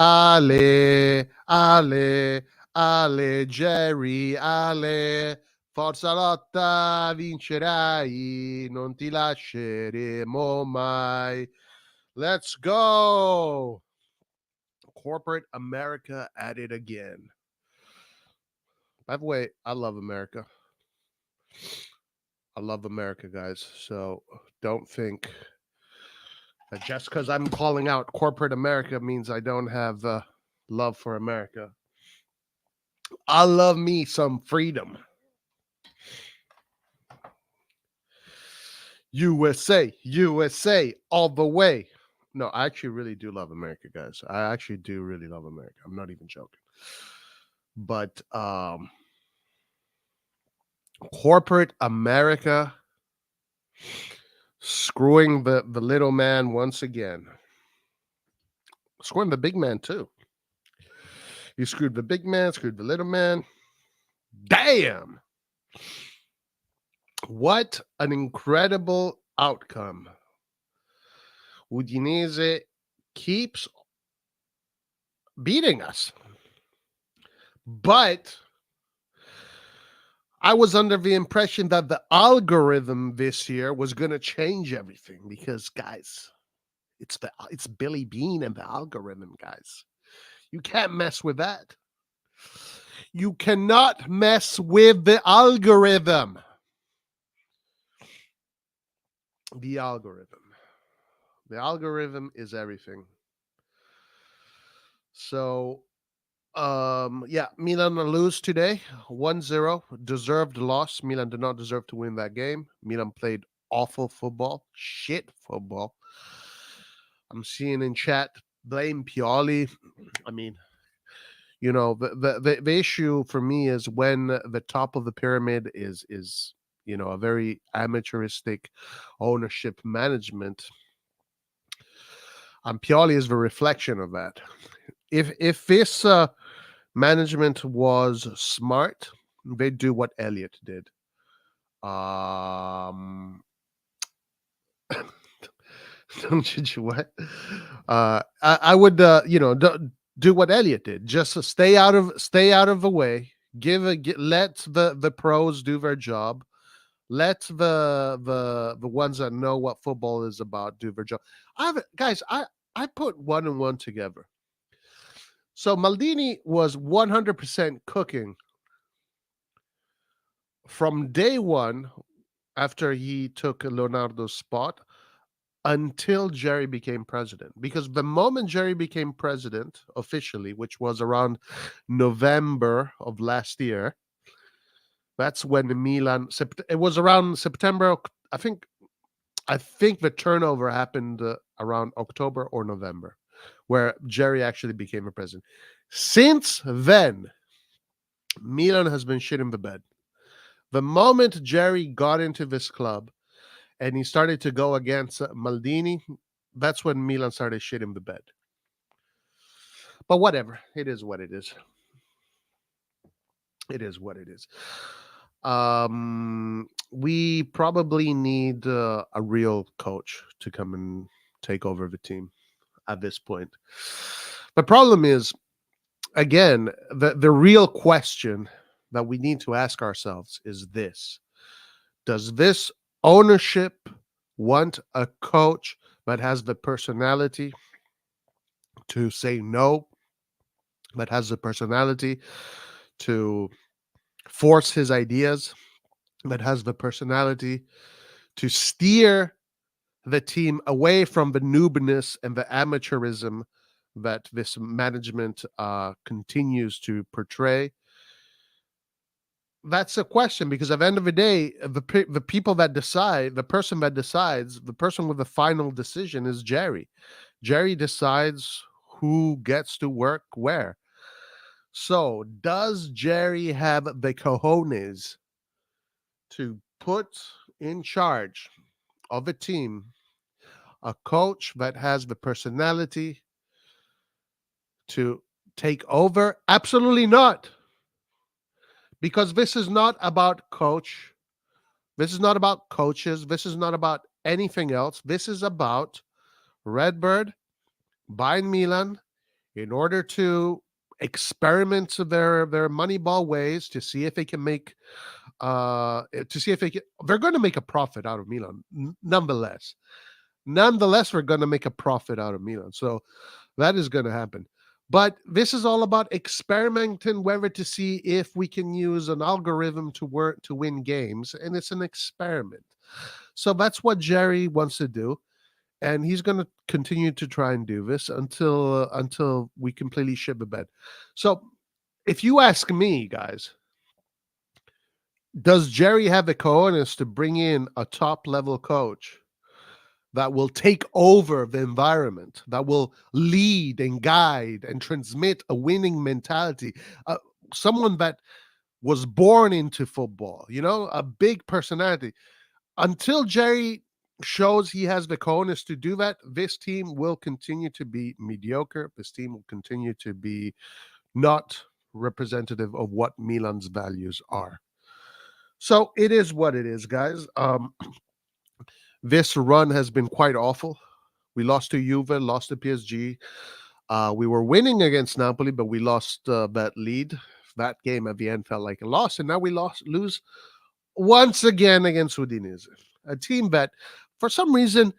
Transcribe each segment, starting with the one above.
Ale, Ale, Ale, Jerry, Ale, forza lotta, vincerai, non ti lasceremo mai. Let's go. Corporate America at it again. By the way, I love America. I love America, guys. So don't think that just because I'm calling out corporate America means I don't have love for America. I love me some freedom. USA, USA, all the way. No, I actually really do love America, guys. I actually do really love America. I'm not even joking. But corporate America screwing the little man once again. Screwing the big man too. You screwed the big man, screwed the little man. Damn. What an incredible outcome. Udinese keeps beating us. But I was under the impression that the algorithm this year was going to change everything because, guys, it's Billy Bean and the algorithm, guys. You can't mess with that. You cannot mess with the algorithm. The algorithm. The algorithm is everything. So, Milan lose today, 1-0. Deserved loss. Milan did not deserve to win that game. Milan played awful football. Shit football. I'm seeing in chat, blame Pioli. I mean, you know, the issue for me is when the top of the pyramid is you know, a very amateuristic ownership management. And Pioli is the reflection of that. If this management was smart, they'd do what Elliot did. Um, don't you what? I would, do what Elliot did. Just stay out of the way. Let the pros do their job. Let the ones that know what football is about do their job. Guys, I put one and one together. So Maldini was 100% cooking from day one after he took Leonardo's spot until Jerry became president. Because the moment Jerry became president officially, which was around November of last year, that's when it was around September. I think the turnover happened around October or November, where Jerry actually became a president. Since then, Milan has been shit in the bed. The moment Jerry got into this club and he started to go against Maldini, that's when Milan started shit in the bed. But whatever, it is what it is. It is what it is. We probably need a real coach to come and take over the team at this point. The problem is, again, the real question that we need to ask ourselves is this: does this ownership want a coach that has the personality to say no, that has the personality to force his ideas, that has the personality to steer the team away from the noobness and the amateurism that this management continues to portray? That's a question, because at the end of the day, the people that decide, the person that decides, the person with the final decision is Jerry. Jerry decides who gets to work where. So, does Jerry have the cojones to put in charge of a team a coach that has the personality to take over? Absolutely not. Because this is not about coach. This is not about coaches. This is not about anything else. This is about Redbird buying Milan in order to experiment their Moneyball ways to see if they can make to see if they're going to make a profit out of Milan. Nonetheless, we're going to make a profit out of Milan. So that is going to happen. But this is all about experimenting whether to see if we can use an algorithm to work to win games, and it's an experiment. So that's what Jerry wants to do, and he's going to continue to try and do this until we completely shit the bed. So, if you ask me, guys, does Jerry have the cojones to bring in a top level coach that will take over the environment, that will lead and guide and transmit a winning mentality? Someone that was born into football, a big personality. Until Jerry shows he has the cojones to do that, this team will continue to be mediocre. This team will continue to be not representative of what Milan's values are. So it is what it is, guys. This run has been quite awful. We lost to Juve, lost to PSG. We were winning against Napoli, but we lost that lead. That game at the end felt like a loss, and now we lose once again against Udinese, a team that, for some reason,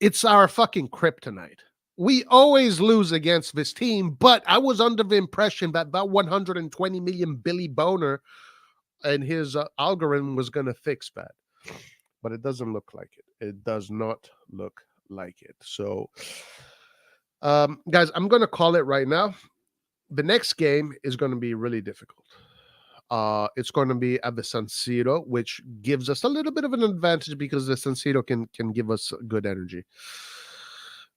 it's our fucking kryptonite. We always lose against this team, but I was under the impression that 120 million Billy Boner and his algorithm was going to fix that. But it doesn't look like it. It does not look like it. So, guys, I'm going to call it right now. The next game is going to be really difficult. It's going to be at the San Siro, which gives us a little bit of an advantage because the San Siro can give us good energy.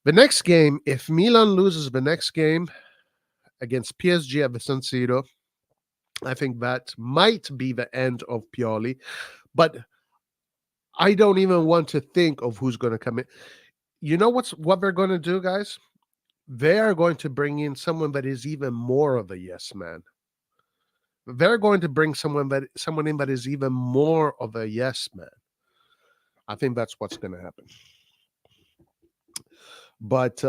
The next game, if Milan loses the next game against PSG at the San Siro, I think that might be the end of Pioli. But I don't even want to think of who's going to come in. you know what they're going to do, guys? They are going to bring in someone that is even more of a yes man. They're going to bring someone in that is even more of a yes man. I think that's what's going to happen. But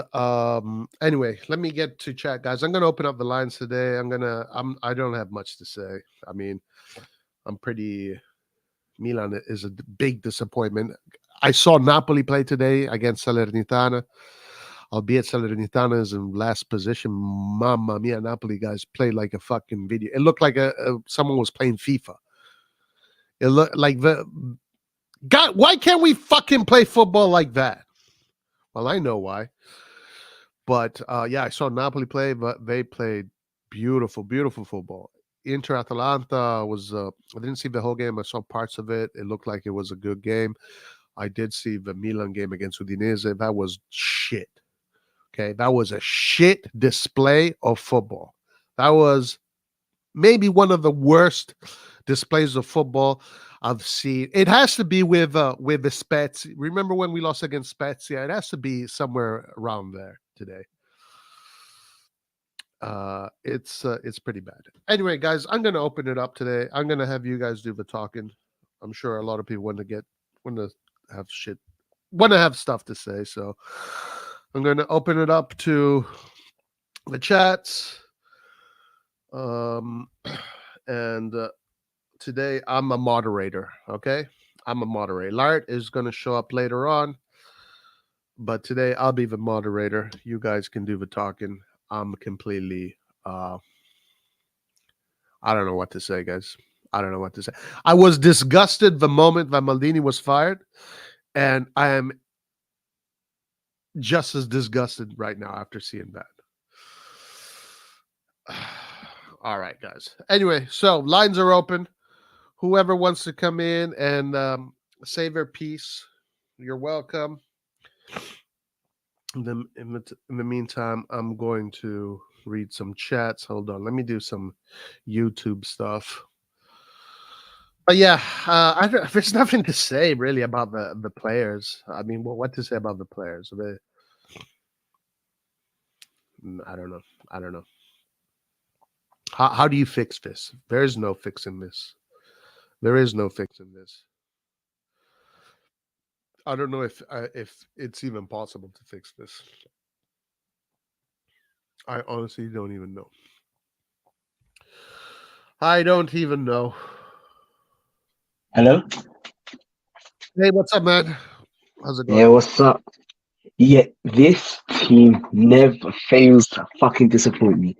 anyway, let me get to chat, guys. I'm going to open up the lines today. I don't have much to say. I mean, Milan is a big disappointment. I saw Napoli play today against Salernitana. Albeit Salernitana is in last position. Mamma mia, Napoli guys played like a fucking video. It looked like someone was playing FIFA. It looked like God, why can't we fucking play football like that? Well, I know why. But yeah, I saw Napoli play, but they played beautiful, beautiful football. Inter Atalanta was, I didn't see the whole game. I saw parts of it. It looked like it was a good game. I did see the Milan game against Udinese. That was shit. Okay, that was a shit display of football. That was maybe one of the worst displays of football I've seen. It has to be with the Spezia. Remember when we lost against Spezia? It has to be somewhere around there today. It's pretty bad. Anyway, guys, I'm gonna open it up today. I'm gonna have you guys do the talking. I'm sure a lot of people want to have stuff to say. So I'm gonna open it up to the chats. And today I'm a moderator. Okay, I'm a moderator. Lart is gonna show up later on, but today I'll be the moderator. You guys can do the talking. I'm completely I don't know what to say, guys. I don't know what to say. I was disgusted the moment that Maldini was fired, and I am just as disgusted right now after seeing that. All right, guys. Anyway, so lines are open. Whoever wants to come in and say their piece, you're welcome. In the meantime, I'm going to read some chats. Hold on. Let me do some YouTube stuff. But yeah, there's nothing to say really about the players. I mean, what to say about the players? I don't know. How do you fix this? There is no fixing this. There is no fixing this. I don't know if it's even possible to fix this. I honestly don't even know. I don't even know. Hello? Hey, what's up, man? How's it going? Yeah, what's up? Yeah, this team never fails to fucking disappoint me.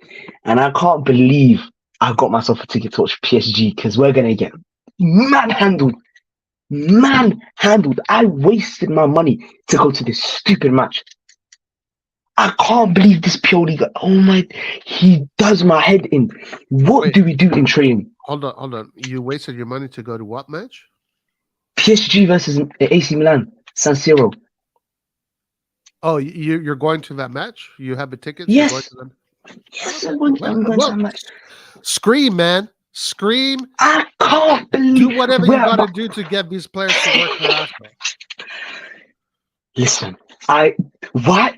And I can't believe I got myself a ticket to watch PSG because we're going to get manhandled. Manhandled. I wasted my money to go to this stupid match. I can't believe this Pioli guy. Oh my, he does my head in. What do we do in training? Hold on. You wasted your money to go to what match? PSG versus AC Milan, San Siro. Oh, you're going to that match? You have a ticket? Yes. Yes, I'm going to that match. Scream, man. Scream. I can't believe. Do whatever you got to do to get these players to work their ass off. Listen, I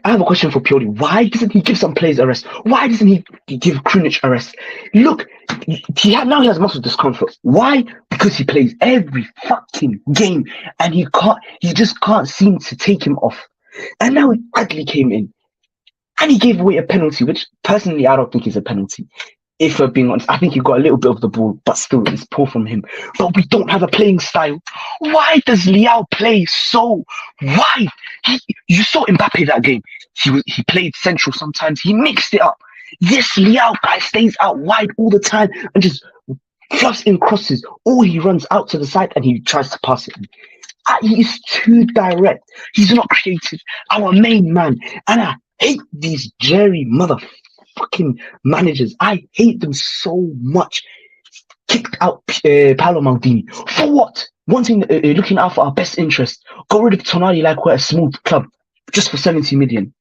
have a question for Pioli. Why doesn't he give some players a rest? Why doesn't he give Krunic a rest? Look, now he has muscle discomfort. Why? Because he plays every fucking game and he just can't seem to take him off. And now Bradley came in and he gave away a penalty, which personally I don't think is a penalty. If we're being honest, I think he got a little bit of the ball, but still it's poor from him. But we don't have a playing style. Why does Leao play so wide? You saw Mbappe that game. He played central sometimes. He mixed it up. This Leao guy stays out wide all the time and just fluffs in crosses. Or he runs out to the side and he tries to pass it in. He's too direct. He's not creative. Our main man. And I hate these Jerry motherfucking managers. I hate them so much. Kicked out Paolo Maldini. For what? Wanting, looking out for our best interest. Got rid of Tonali like we're a small club. Just for 70 million.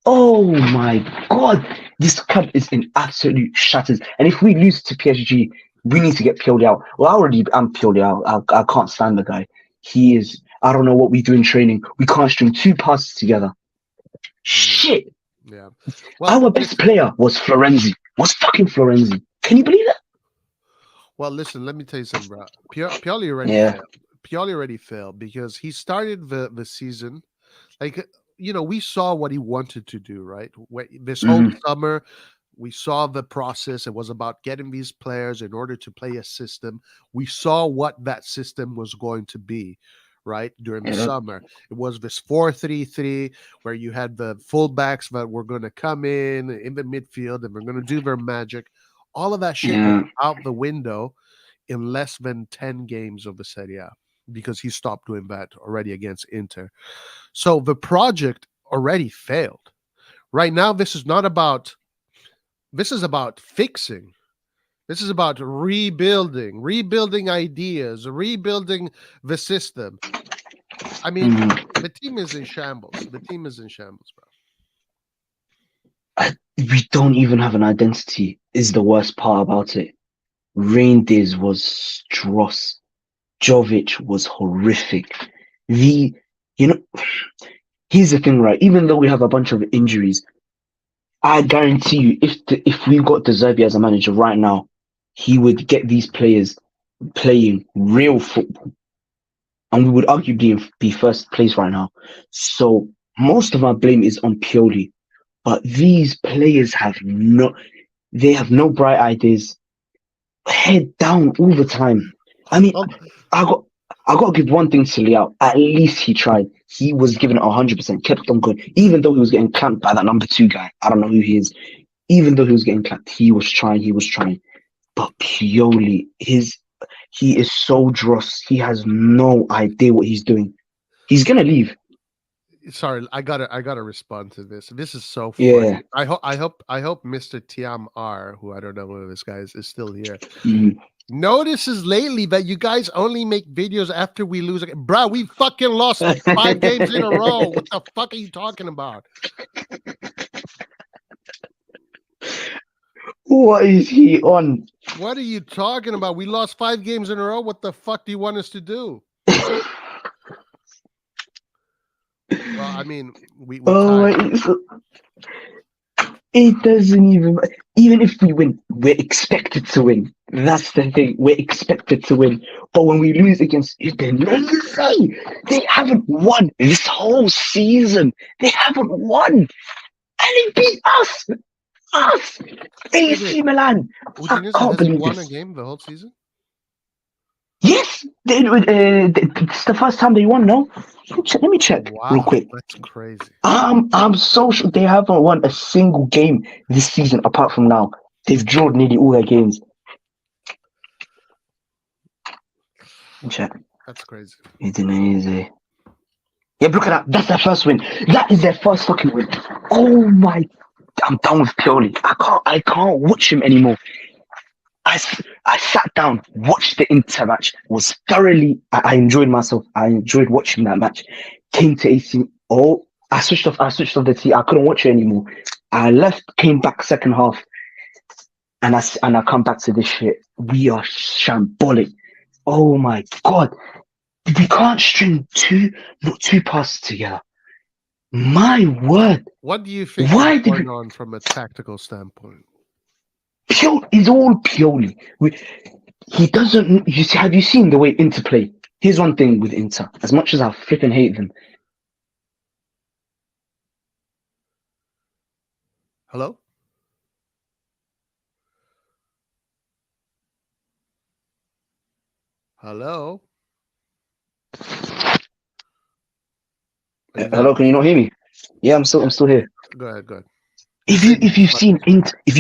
Oh my God. This club is in absolute shatters. And if we lose to PSG, we need to get Pioli out. Well, I'm Pioli out. I can't stand the guy. He is I don't know what we do in training. We can't string 2 passes together. Shit. Yeah. Well, Our best player was Florenzi. Was fucking Florenzi. Can you believe that? well, listen. Let me tell you something, bro. Pioli already Yeah. failed. Pioli already failed because he started the season like we saw what he wanted to do, right? This whole summer, we saw the process. It was about getting these players in order to play a system. We saw what that system was going to be, right? During the summer, it was this 4-3-3 where you had the fullbacks that were going to come in the midfield and they're going to do their magic. All of that shit was out the window in less than 10 games of the Serie A because he stopped doing that already against Inter. So the project already failed. Right now, this is about fixing. This is about rebuilding ideas, rebuilding the system. I mean, the team is in shambles. The team is in shambles, bro. We don't even have an identity, is the worst part about it. Reijnders was dross. Jovic was horrific. Here's the thing, right? Even though we have a bunch of injuries, I guarantee you, if we got De Zerbi as a manager right now, he would get these players playing real football, and we would arguably be first place right now. So most of our blame is on Pioli, but these players have no bright ideas. Head down all the time. I mean, I got to give one thing to Leao. At least he tried. He was giving it 100%, kept on going. Even though he was getting clamped by that number 2 guy, I don't know who he is. Even though he was getting clamped, he was trying. But Pioli, he is so dross. He has no idea what he's doing. He's gonna leave. Sorry, I gotta respond to this. This is so funny. Yeah. I hope Mr. Tiam R, who I don't know whether this guy is still here, notices lately that you guys only make videos after we lose. Bro, we fucking lost 5 games in a row. What the fuck are you talking about? What is he on? What are you talking about? We lost 5 games in a row. What the fuck do you want us to do? Well, I mean, we it doesn't even if we win, we're expected to win. That's the thing. We're expected to win. But when we lose against Udinese, they haven't won this whole season. They haven't won. And they beat us. AC Milan. Udinese hasn't won a game the whole season? Yes, it's the first time they won. No, let me check real quick. That's crazy. I'm so sure they haven't won a single game this season apart from now. They've drawn nearly all their games. Check. That's crazy. Udinese. Yeah, look at that. That's their first win. That is their first fucking win. Oh my! I'm done with Pioli. I can't watch him anymore. I sat down, watched the Inter match, was thoroughly, I enjoyed myself. I enjoyed watching that match. Came to AC. I switched off the TV. I couldn't watch it anymore. I left, came back second half, and I come back to this shit. We are shambolic. Oh my God. We can't string two passes together. My word. What do you think is going on from a tactical standpoint? Pioli is all Pioli. He doesn't. Have you seen the way Inter play? Here's one thing with Inter. As much as I flipping hate them. Hello? Hello? Hello, can you not hear me? Yeah, I'm still here. Go ahead. If you've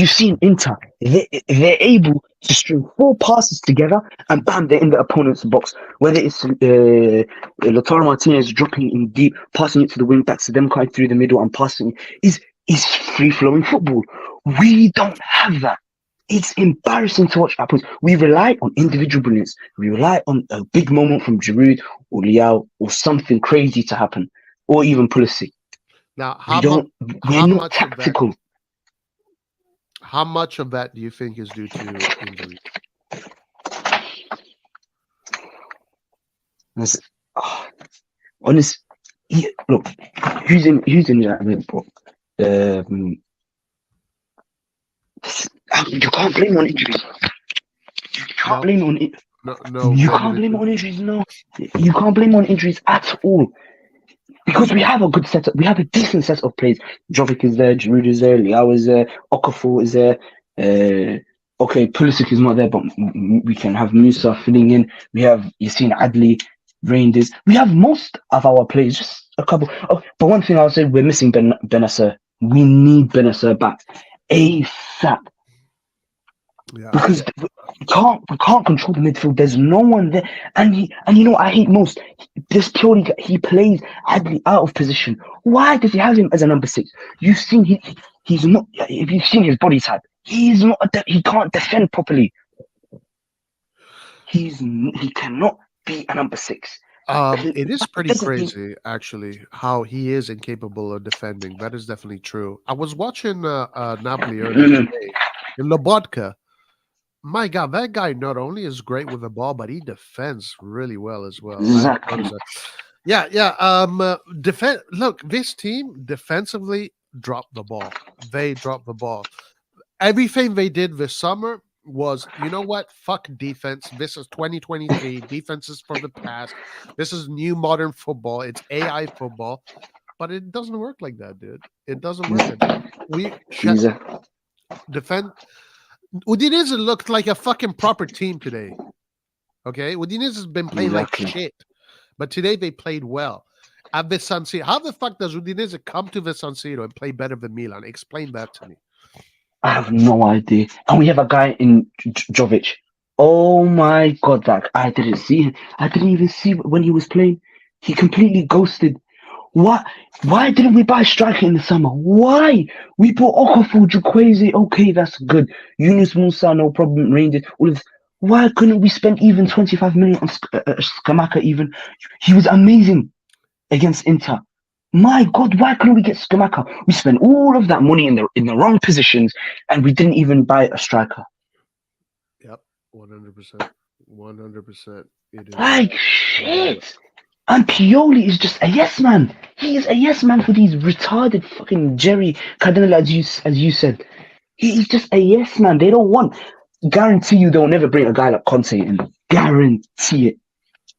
seen Inter, they're able to string 4 passes together and bam, they're in the opponent's box. Whether it's Lautaro Martinez dropping in deep, passing it to the wing backs, to them coming through the middle and passing is free flowing football. We don't have that. It's embarrassing to watch at points. We rely on individual brilliance. We rely on a big moment from Giroud or Leao or something crazy to happen, or even Pulisic. Now, we're not tactical. How much of that do you think is due to injury? Honest, look, who's in that red, bro? Um, you can't blame him on injuries. You can't No, blame him on it. no You blaming can't it. blame him on injuries. No, you can't blame him on injuries at all. Because we have a good setup, we have a decent set of players. Jovic is there, Giroud is there, Liao is there, Okafor is there. Okay, Pulisic is not there, but we can have Musa filling in. We have Yassine Adli, Reijnders. We have most of our players, just a couple. Oh, but one thing I'll say, we're missing Benacer. We need Benacer back ASAP Yeah. because we can't control the midfield. There's no one there, and you know what I hate most. This Pioli guy, he plays Adley out of position. Why does he have him as a number 6? You've seen he's not. If you've seen his body type, he's not. He can't defend properly. He cannot be a number 6. It is It pretty doesn't mean crazy, actually, how he is incapable of defending. That is definitely true. I was watching Napoli earlier today in Lobotka. My God, that guy not only is great with the ball, but he defends really well as well. I have exactly. noticed that. Yeah, yeah. Defend. Look, this team defensively dropped the ball. They dropped the ball. Everything they did this summer was, you know what? Fuck defense. This is 2023. Defense is for the past. This is new modern football. It's AI football. But it doesn't work like that, dude. It doesn't work like that. We defend. Udinese looked like a fucking proper team today. Okay, Udinese has been playing like Exactly. shit, but today they played well. At the San Siro, how the fuck does Udinese come to the San Siro and play better than Milan? Explain that to me. I have no idea. And we have a guy in Jovic. Oh my god, that I didn't see him. I didn't even see when he was playing. He completely ghosted. What? Why didn't we buy a striker in the summer? Why? We bought Okafor, Jukwezi. Okay, that's good. Yunus Musa, no problem. Rangers, all of this. Why couldn't we spend even 25 million on Skamaka? Even he was amazing against Inter. My God, why couldn't we get Skamaka? We spent all of that money in the wrong positions, and we didn't even buy a striker. Yep, 100%, 100%. It is. Like shit. And Pioli is just a yes man. He is a yes man for these retarded fucking Jerry Cardinal, as you said. He's just a yes man. They don't want. Guarantee you, they'll never bring a guy like Conte in. Guarantee it.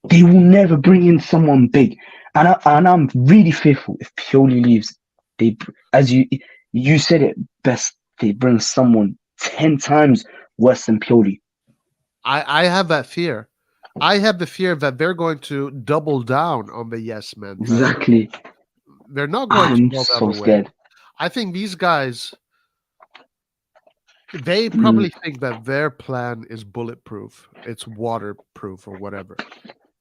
They will never bring in someone big. And I'm really fearful if Pioli leaves. They, as you said it best, they bring someone 10 times worse than Pioli. I have that fear. I have the fear that they're going to double down on the yes men thing. Exactly. They're not going to I'm go the so other way. scared. I think these guys, they probably think that their plan is bulletproof. It's waterproof or whatever.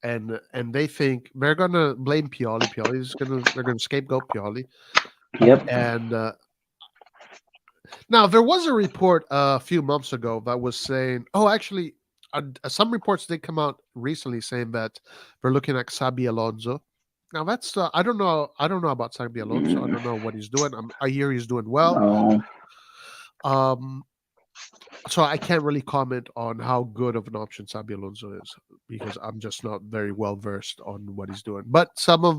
And they think they're gonna blame Pioli. They're gonna scapegoat Pioli. Yep. And now there was a report a few months ago that was saying, oh, actually, some reports did come out recently saying that they're looking at Xabi Alonso. Now that's I don't know about Xabi Alonso. I don't know what he's doing. I hear he's doing well. Oh, So I can't really comment on how good of an option Xabi Alonso is because I'm just not very well versed on what he's doing. But some of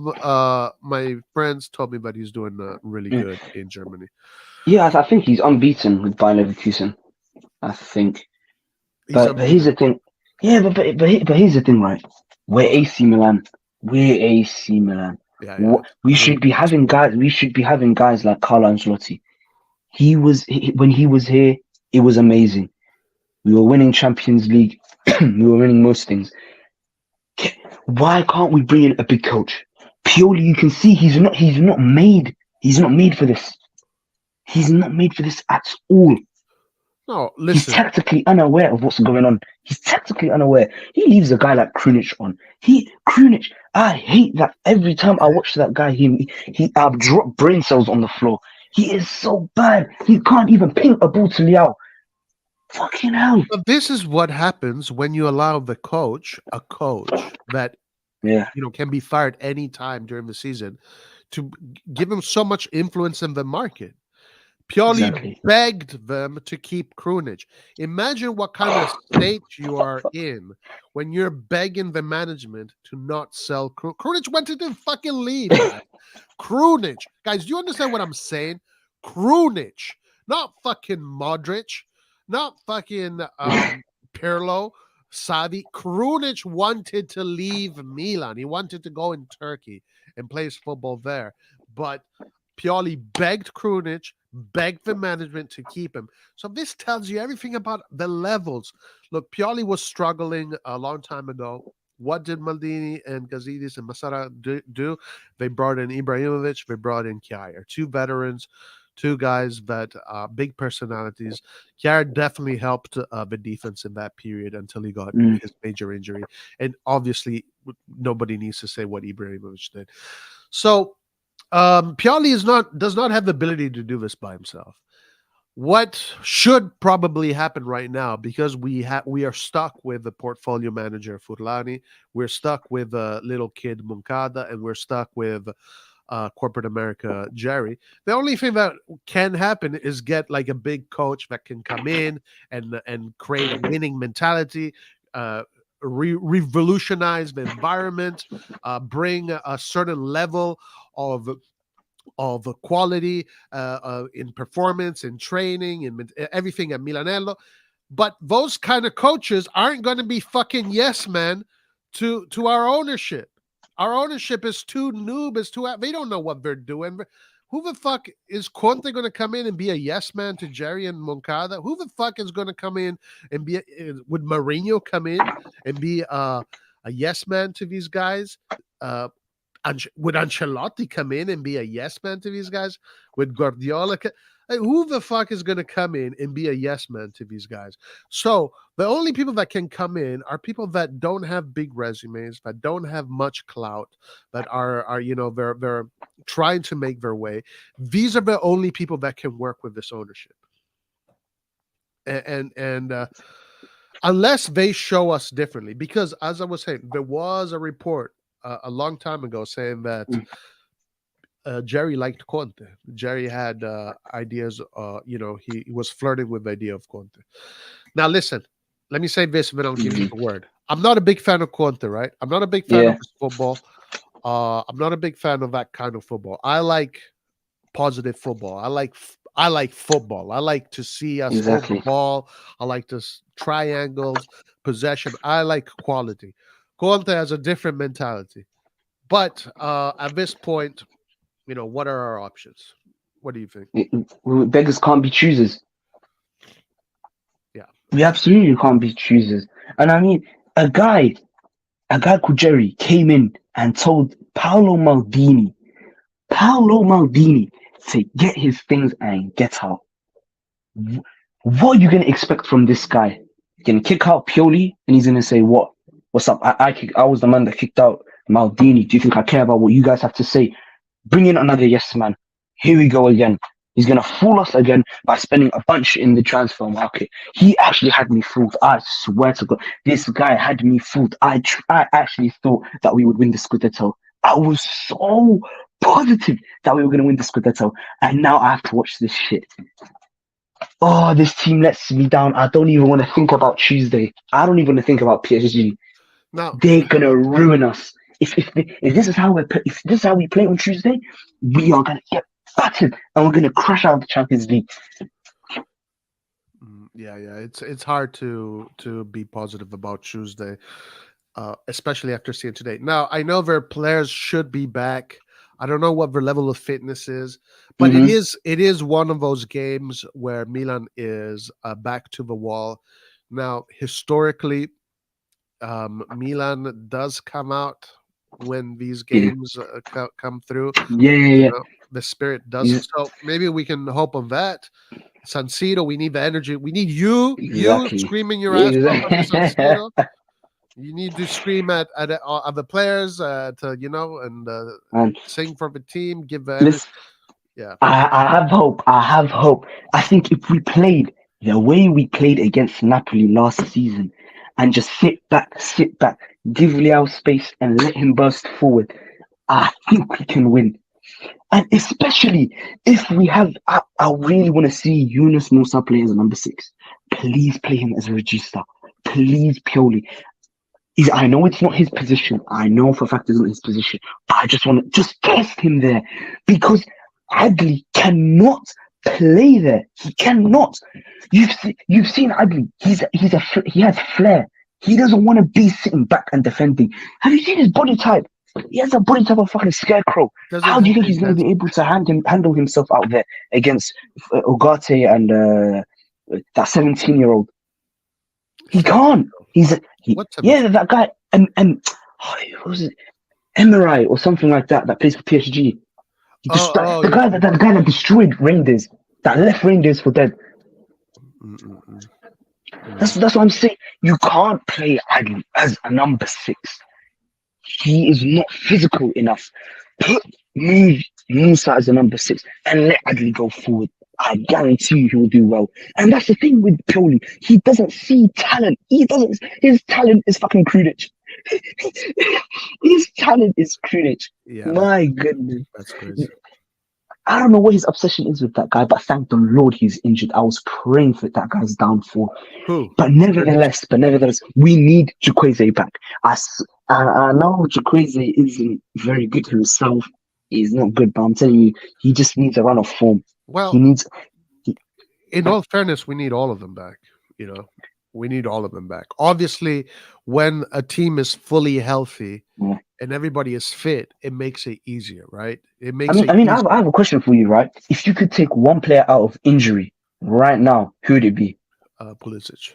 my friends told me that he's doing really good in Germany. yeah. I think he's unbeaten with Bayer Leverkusen. I think. But here's the thing. Yeah, but here's the thing, right? We're AC Milan. We're AC Milan. Yeah. We should be having guys. We should be having guys like Carlo Ancelotti. When he was here, it was amazing. We were winning Champions League. We were winning most things. Why can't we bring in a big coach? Pioli, you can see he's not made for this. He's not made for this at all. No, listen. He's tactically unaware of what's going on. He's tactically unaware. He leaves a guy like Krunic on. Krunic, I hate that. Every time I watch that guy, I've dropped brain cells on the floor. He is so bad. He can't even ping a ball to Liao. Fucking hell. But this is what happens when you allow a coach that can be fired anytime during the season, to give him so much influence in the market. Pioli Exactly. begged them to keep Krunic. Imagine what kind of state you are in when you're begging the management to not sell Krunic. Krunic wanted to fucking leave, guys. Krunic. Guys, do you understand what I'm saying? Krunic. Not fucking Modric. Not fucking Pirlo. Savi. Krunic wanted to leave Milan. He wanted to go in Turkey and play his football there. But Pioli begged Krunic, begged the management to keep him. So this tells you everything about the levels. Look, Pioli was struggling a long time ago. What did Maldini and Gazidis and Masara do? They brought in Ibrahimovic, they brought in Kjaer, two veterans, two guys that big personalities. Kjaer definitely helped the defense in that period until he got his major injury. And obviously, nobody needs to say what Ibrahimovic did. So Pioli does not have the ability to do this by himself. What should probably happen right now, because we are stuck with the portfolio manager Furlani, we're stuck with little kid Moncada, and we're stuck with corporate America Jerry. The only thing that can happen is get like a big coach that can come in and create a winning mentality, revolutionize the environment, bring a certain level of quality in performance, in training, in everything at Milanello. But those kind of coaches aren't going to be fucking yes man to our ownership. Our ownership is too noob, they don't know what they're doing. Who the fuck is Conte going to come in and be a yes man to Jerry and Moncada? Who the fuck is going to come in and would Mourinho come in and be a yes man to these guys? Would Ancelotti come in and be a yes man to these guys? Would Guardiola? Who the fuck is going to come in and be a yes man to these guys? So the only people that can come in are people that don't have big resumes, that don't have much clout, that are they're trying to make their way. These are the only people that can work with this ownership. And unless they show us differently, because as I was saying, there was a report a long time ago saying that Jerry liked Conte. Jerry had ideas. He was flirting with the idea of Conte. Now, listen. Let me say this, and then I'll give you the word. I'm not a big fan of Conte, right? I'm not a big fan of his football. I'm not a big fan of that kind of football. I like positive football. I like football. I like to see us hold the ball. I like to triangles, possession. I like quality. Conte has a different mentality. But at this point, what are our options? What do you think? Beggars can't be choosers. Yeah. We absolutely can't be choosers. And I mean, a guy called Jerry came in and told Paolo Maldini to get his things and get out. What are you going to expect from this guy? You're going to kick out Pioli and he's going to say, what? What's up? I was the man that kicked out Maldini. Do you think I care about what you guys have to say? Bring in another yes man. Here we go again. He's going to fool us again by spending a bunch in the transfer market. He actually had me fooled. I swear to God. This guy had me fooled. I actually thought that we would win the Scudetto. I was so positive that we were going to win the Scudetto. And now I have to watch this shit. Oh, this team lets me down. I don't even want to think about Tuesday. I don't even want to think about PSG. No, they're gonna ruin us. If this is how we play on Tuesday, we are gonna get battered and we're gonna crash out of the Champions League. Yeah, it's hard to be positive about Tuesday, especially after seeing today. Now I know their players should be back. I don't know what their level of fitness is, but it is one of those games where Milan is back to the wall. Now historically, Milan does come out when these games come through. Yeah. The spirit does. So maybe we can hope on that. San Siro, we need the energy. We need you screaming your ass off at San Siro. You need to scream at the players to sing for the team. Give the energy. Yeah. I have hope. I think if we played the way we played against Napoli last season, and just sit back, give Leao space and let him burst forward, I think we can win. And especially if we have, I really want to see Yunus Musa play as a number 6. Please play him as a regista. Please, Pioli. I know it's not his position. I know for a fact it's not his position. But I just want to just test him there because Adli cannot play there. He cannot. You've seen Adli. He has flair. He doesn't want to be sitting back and defending. Have you seen his body type? He has a body type of fucking scarecrow. How do you think he's going to be able to handle himself out there against Ugarte and that 17-year-old? He can't. That guy and what was it? Emirai or something like that plays for PSG. The guy that destroyed Reijnders, that left Reijnders for dead. That's what I'm saying. You can't play Adli as a number 6. He is not physical enough. Move Musa as a number 6 and let Adli go forward. I guarantee you he will do well. And that's the thing with Pioli. He doesn't see talent. His talent is fucking Krunic. His talent is Krunic. Yeah, my goodness. That's crazy. I don't know what his obsession is with that guy, but thank the Lord he's injured. I was praying for that guy's downfall. Who? But nevertheless, we need Chukwueze back. I know Chukwueze isn't very good himself. He's not good, but I'm telling you, he just needs a run of form. Well, in all fairness, we need all of them back. We need all of them back. Obviously, when a team is fully healthy and everybody is fit, it makes it easier, right? I have a question for you, right? If you could take one player out of injury right now, who would it be? Pulisic.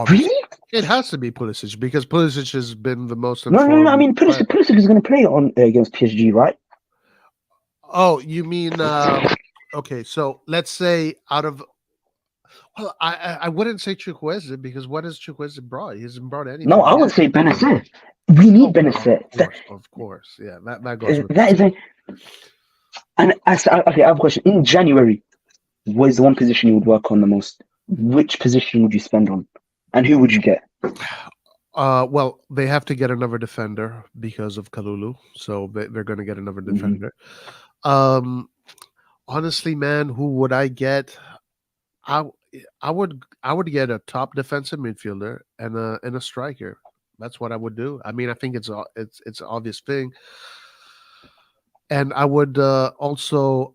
Really? It has to be Pulisic because Pulisic has been the most. No. I mean, Pulisic is going to play on against PSG, right? Oh, you mean okay? So let's say out of. Well, I wouldn't say Chukwueze because what has Chukwueze brought? He hasn't brought anything. No, I would say Benacer. We need Benacer. Of course, yeah. That goes. And I have a question. In January, what is the one position you would work on the most? Which position would you spend on, and who would you get? Well, they have to get another defender because of Kalulu, so they're going to get another defender. Honestly, man, who would I get? I would get a top defensive midfielder and a striker. That's what I would do. I mean, I think it's an obvious thing. And I would also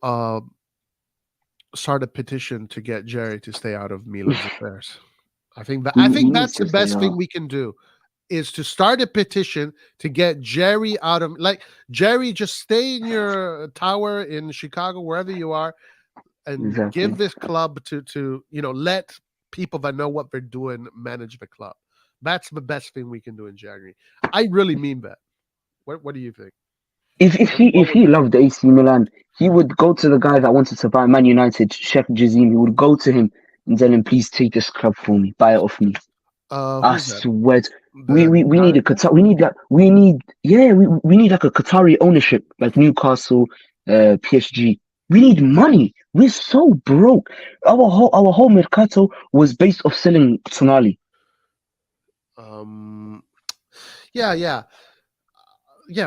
start a petition to get Jerry to stay out of Milan's affairs. I think that's the best thing we can do is to start a petition to get Jerry out of Jerry, just stay in your tower in Chicago, wherever you are, and give this club to let people that know what they're doing manage the club. That's the best thing we can do in January. I really mean that. What do you think? If he loved AC Milan, he would go to the guy that wanted to buy Man United, Sheikh Jazim. He would go to him and tell him, "Please take this club for me, buy it off me." I swear, we need a Qatar. We need we need like a Qatari ownership, like Newcastle, PSG. We need money. We're so broke. Our whole mercato was based off selling Tonali.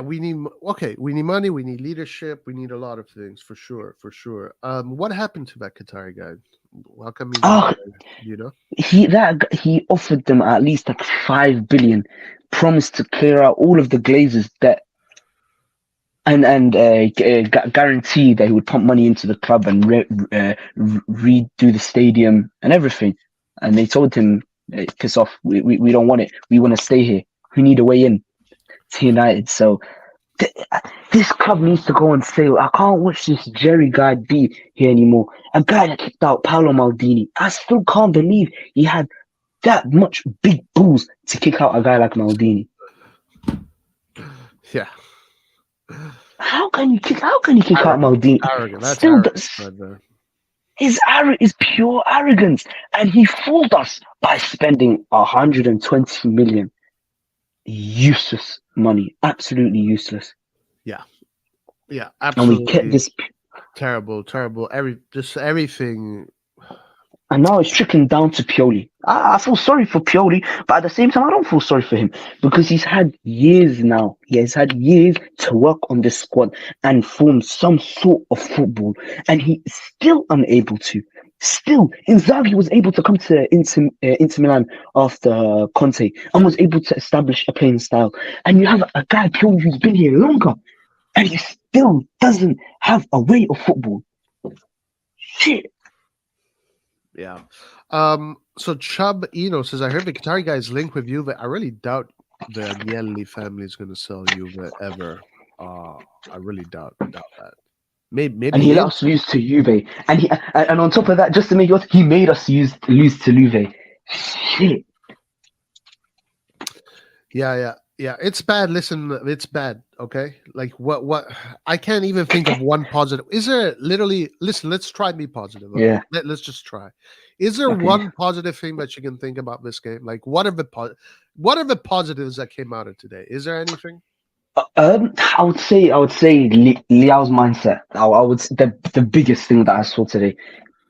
We need money, we need leadership, we need a lot of things for sure. What happened to that Qatari guy? How come he offered them at least like 5 billion, promised to clear out all of the Glazers' debt, and guarantee that he would pump money into the club and redo the stadium and everything. And they told him, piss off, we don't want it, we want to stay here, we need a way in to United. So this club needs to go on sale. I can't watch this Jerry guy be here anymore. A guy that kicked out Paolo Maldini. I still can't believe he had that much big balls to kick out a guy like Maldini. Yeah. How can you kick out Maldini? Arrogant. That's arrogant right there. Is pure arrogance, and he fooled us by spending 120 million. Useless money, absolutely useless. Yeah, absolutely. And we kept this terrible. Everything. And now it's trickling down to Pioli. I feel sorry for Pioli, but at the same time, I don't feel sorry for him because he's had years now. He has had years to work on this squad and form some sort of football, and he's still unable to. Still, Inzaghi was able to come to Inter Milan after Conte and was able to establish a playing style. And you have a guy, Pioli, who's been here longer, and he still doesn't have a way of football. Shit. Yeah. So Chubb Eno says, I heard the Qatari guy's linked with Juve. I really doubt the Agnelli family is going to sell Juve ever. I really doubt that. Maybe And he let us lose to Juve. And on top of that, just to make it, he made us lose to Juve. Shit. Yeah. It's bad. Listen, it's bad. Okay. Like what? I can't even think of one positive. Is there literally? Listen, let's try and be positive. Okay? Yeah. Let's just try. Is there one positive thing that you can think about this game? Like what are the positives that came out of today? Is there anything? I would say Liao's mindset. I would the biggest thing that I saw today,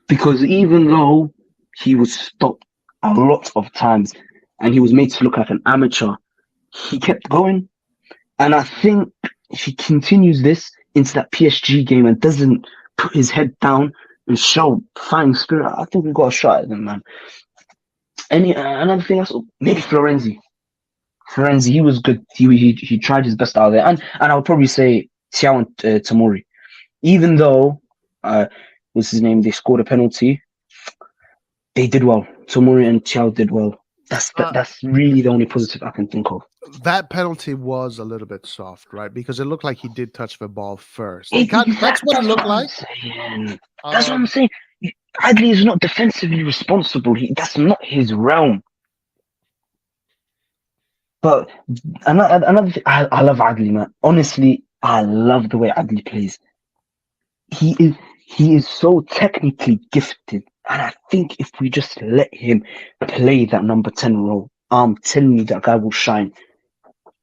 because even though he was stopped a lot of times and he was made to look like an amateur, he kept going. And I think if he continues this into that PSG game and doesn't put his head down and show fighting spirit, I think we got a shot at them, man. Another thing, maybe Florenzi. He was good. He tried his best out there, and I would probably say Thiaw and Tamori. Even though what's his name? They scored a penalty. They did well. Tamori and Thiaw did well. That's really the only positive I can think of. That penalty was a little bit soft, right? Because it looked like he did touch the ball first. That's what it looked like. That's what I'm saying. Adli is not defensively responsible. That's not his realm. But another thing, I love Adli, man. Honestly, I love the way Adli plays. He is so technically gifted, and I think if we just let him play that number 10 role, I'm telling you that guy will shine.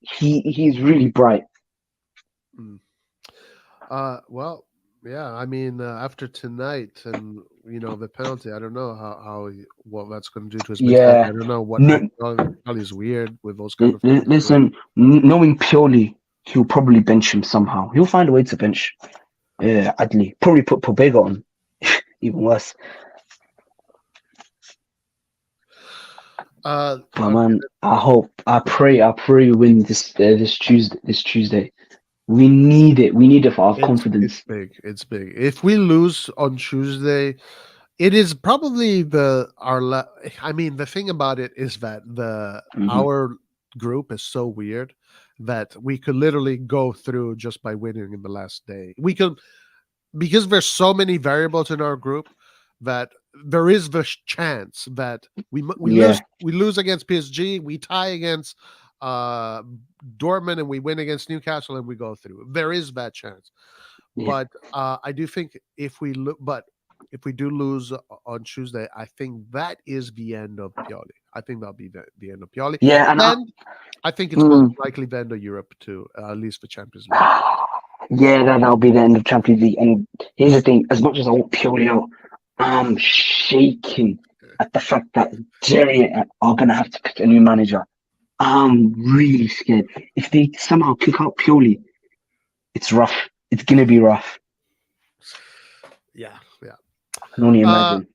He's really bright. Well, yeah. I mean, after tonight and the penalty, I don't know what that's going to do to his mentality. I don't know what Pioli is weird with those kind of things. Listen, knowing Pioli, he'll probably bench him somehow. He'll find a way to bench Adli. Probably put Pobega on. Even worse. But man, I pray we win this Tuesday. We need it. We need it for our confidence. It's big. If we lose on Tuesday, it is probably the thing about it is that our group is so weird that we could literally go through just by winning in the last day. We could, because there's so many variables in our group, that there is the chance that we lose against PSG, we tie against Dortmund, and we win against Newcastle, and we go through. There is that chance, but I do think if we do lose on Tuesday, I think that is the end of Pioli. I think that'll be the end of Pioli. Yeah, and I think it's most likely the end of Europe too, at least for Champions League. Yeah, that'll be the end of Champions League. And here's the thing: as much as I want Pioli out, I'm shaking at the fact that Jerry are gonna have to pick a new manager. I'm really scared. If they somehow kick out Pioli, it's rough. It's gonna be rough. Yeah. I can only imagine.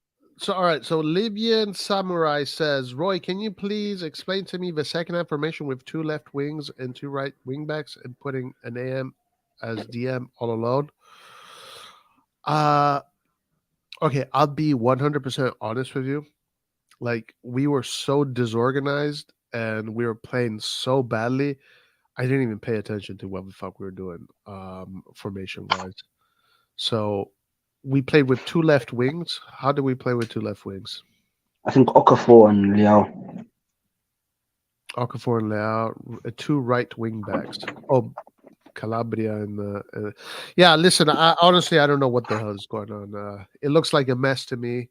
All right. So Libyan Samurai says, Roy, can you please explain to me the second half formation with 2 left wings and 2 right wing backs and putting an AM as DM all alone? Okay, I'll be 100% honest with you. Like, we were so disorganized and we were playing so badly, I didn't even pay attention to what the fuck we were doing formation-wise. So we played with 2 left wings. How do we play with 2 left wings? I think Okafor and Leao. Okafor and Leao, 2 right wing backs. Oh, Calabria and yeah. Listen, honestly, I don't know what the hell is going on. It looks like a mess to me.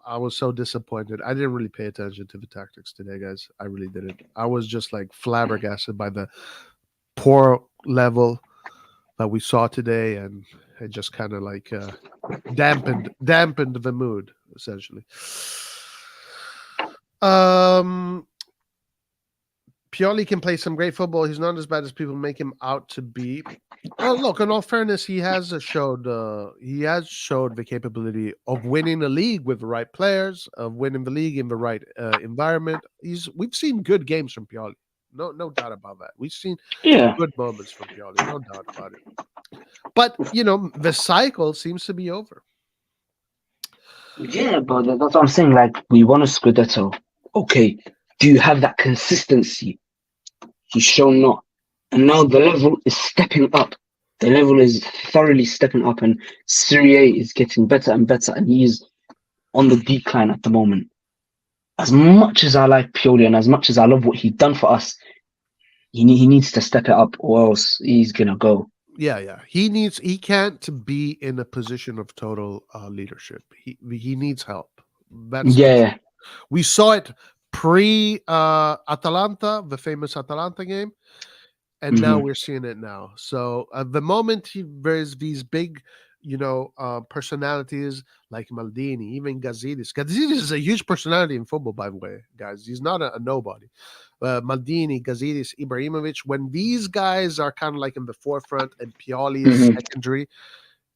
I was so disappointed. I didn't really pay attention to the tactics today, guys. I really didn't. I was just like flabbergasted by the poor level that we saw today, and it just kind of like dampened the mood essentially. Pioli can play some great football. He's not as bad as people make him out to be. Well, look, in all fairness, he has showed the capability of winning a league with the right players, of winning the league in the right environment. We've seen good games from Pioli. No doubt about that. We've seen good moments from Pioli. No doubt about it. But the cycle seems to be over. Yeah, but that's what I'm saying. Like, we won a Scudetto. Okay, do you have that consistency? He's shown not. And now the level is stepping up. The level is thoroughly stepping up, and Serie A is getting better and better, and he is on the decline at the moment. As much as I like Pioli and as much as I love what he's done for us, he needs to step it up, or else he's gonna go. Yeah. He can't be in a position of total leadership. He needs help. We saw it pre Atalanta, the famous Atalanta game, and now we're seeing it now. So the moment there's these big, personalities like Maldini, even Gazidis. Gazidis is a huge personality in football, by the way, guys. He's not a nobody. Maldini, Gazidis, Ibrahimovic, when these guys are kind of like in the forefront and Pioli is secondary,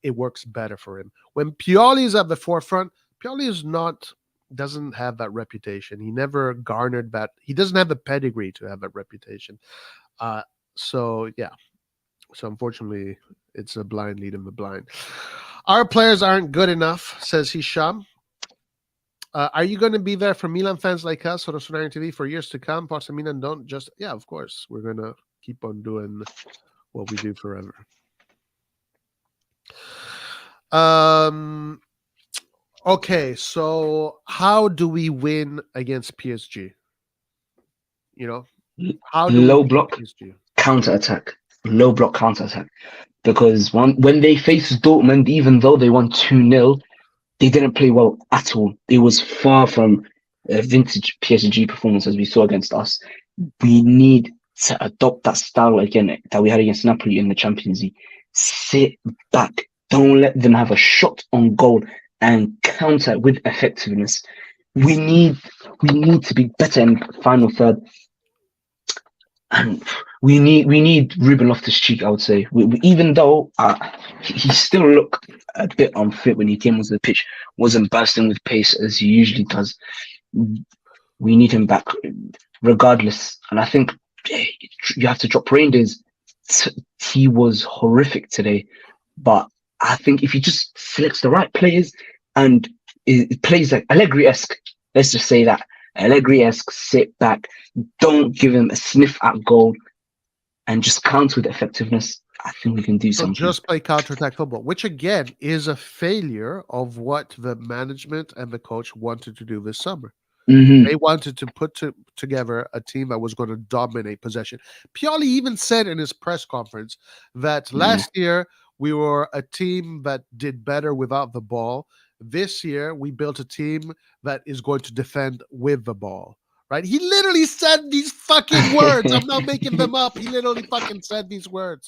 it works better for him. When Pioli is at the forefront, Pioli doesn't have that reputation. He never garnered that. He doesn't have the pedigree to have that reputation. So unfortunately, it's a blind lead in the blind. Our players aren't good enough, says Hisham. Are you going to be there for Milan fans like us or RossonARI TV for years to come? Forza Milan don't just... Yeah, of course. We're going to keep on doing what we do forever. Okay, so how do we win against PSG? How do low we block PSG? counter-attack. Low block counter-attack. Because when they faced Dortmund, even though they won 2-0, they didn't play well at all. It was far from a vintage PSG performance as we saw against us. We need to adopt that style again that we had against Napoli in the Champions League. Sit back. Don't let them have a shot on goal and counter with effectiveness. We need to be better in final third. And we need Ruben Loftus-Cheek, I would say. Even though he still looked a bit unfit when he came onto the pitch, wasn't bursting with pace as he usually does. We need him back regardless. And I think you have to drop Reijnders. He was horrific today. But I think if he just selects the right players and it plays like Allegri-esque, let's just say that. Allegri-esque, sit back, don't give him a sniff at goal, and just counter with effectiveness. I think we can do something. Just play counter-attack football, which again is a failure of what the management and the coach wanted to do this summer. They wanted to put together a team that was going to dominate possession. Pioli even said in his press conference that last year we were a team that did better without the ball. This year, we built a team that is going to defend with the ball, right? He literally said these fucking words. I'm not making them up. He literally fucking said these words.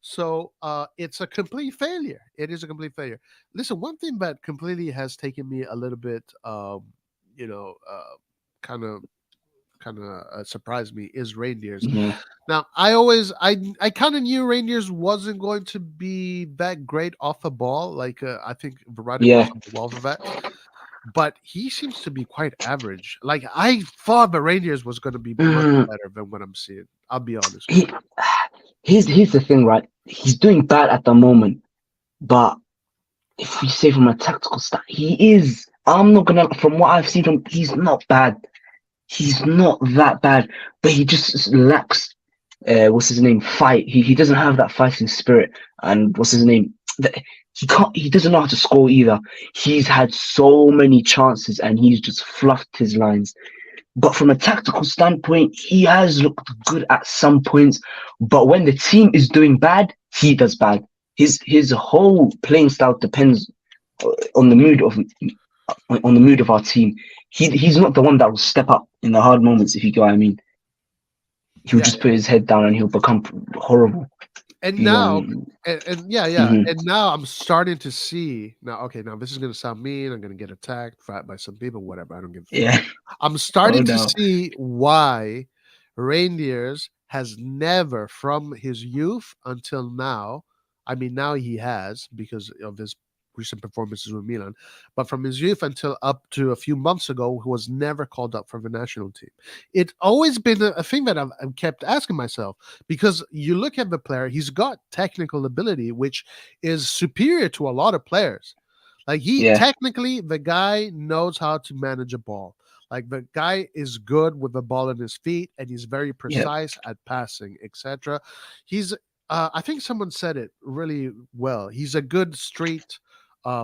So it's a complete failure. It is a complete failure. Listen, one thing that completely has taken me a little bit, kind of surprised me is Reijnders. Now, I kind of knew Reijnders wasn't going to be that great off the ball. Like I think Verratti was on the wall for that, but he seems to be quite average. Like I thought the Reijnders was going to be much better than what I'm seeing. I'll be honest. Here's the thing, right? He's doing bad at the moment, but if we say from a tactical stat, he is. I'm not gonna. From what I've seen from, he's not bad. He's not that bad, but he just lacks, what's his name? Fight. He doesn't have that fighting spirit. And what's his name? He doesn't know how to score either. He's had so many chances and he's just fluffed his lines. But from a tactical standpoint, he has looked good at some points. But when the team is doing bad, he does bad. His whole playing style depends on the mood of our team. He's not the one that will step up in the hard moments, if you get what I mean. He'll just put his head down and he'll become horrible. And He now, and yeah, mhm. and now I'm starting to see now. Okay, now this is gonna sound mean. I'm gonna get attacked by some people. Whatever. I don't give a fuck. Yeah. I'm Oh starting to no. see why Reijnders has never, from his youth until now. I mean, now he has because of his recent performances with Milan, but from his youth until up to a few months ago, he was never called up for the national team. It's always been a thing that I've kept asking myself because you look at the player, he's got technical ability, which is superior to a lot of players. Like he Yeah. technically, the guy knows how to manage a ball. Like the guy is good with the ball in his feet, and he's very Yeah. precise at passing, etc. He's, I think someone said it really well. He's a good street